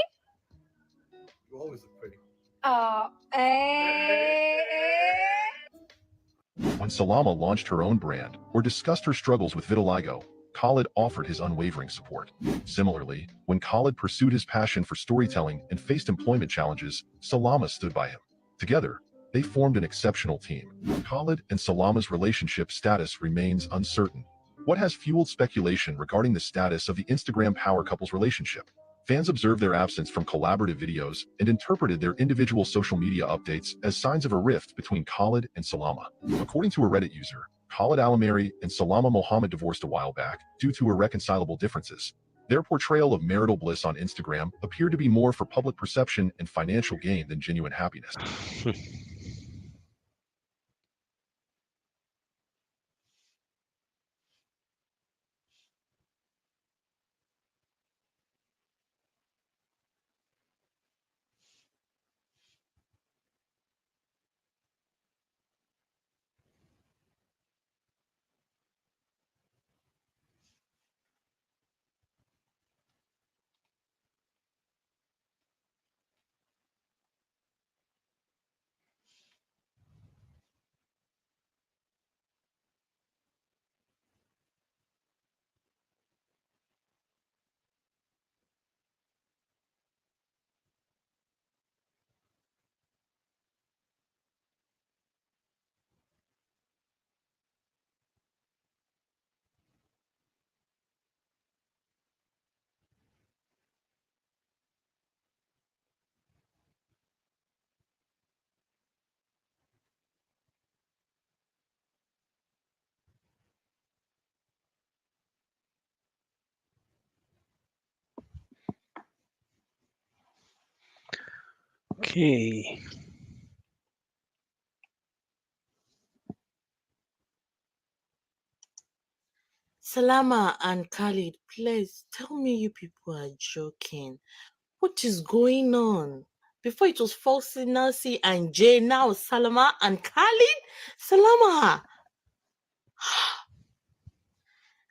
You always look pretty. When Salama launched her own brand or discussed her struggles with vitiligo, Khalid offered his unwavering support. Similarly, when Khalid pursued his passion for storytelling and faced employment challenges, Salama stood by him. Together, they formed an exceptional team. Khalid and Salama's relationship status remains uncertain. What has fueled speculation regarding the status of the Instagram power couple's relationship? Fans observed their absence from collaborative videos and interpreted their individual social media updates as signs of a rift between Khalid and Salama. According to a Reddit user, Khalid Alamari and Salama Mohammed divorced a while back due to irreconcilable differences. Their portrayal of marital bliss on Instagram appeared to be more for public perception and financial gain than genuine happiness. Okay. Salama and Khalid, please tell me you people are joking. What is going on? Before it was Falsy, Nancy, and Jay. Now Salama and Khalid. Salama.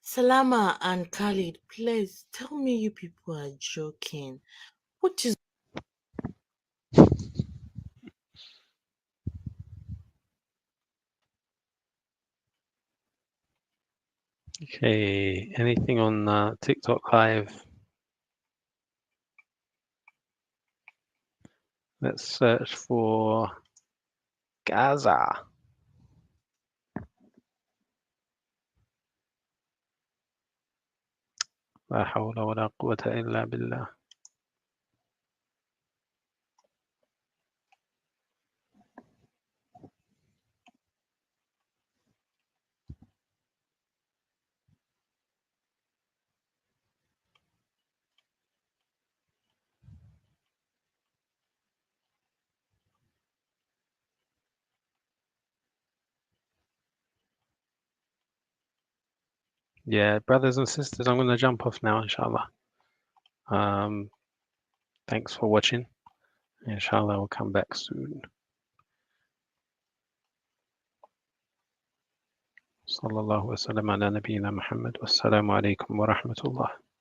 Salama and Khalid, please tell me you people are joking. What is Okay, anything on TikTok Live? Let's search for Gaza. لا حول ولا قوة إلا بالله. Yeah, brothers and sisters, I'm going to jump off now, inshallah. Thanks for watching. Inshallah, we'll come back soon. صلى الله وسلم على نبينا محمد والسلام عليكم ورحمة الله.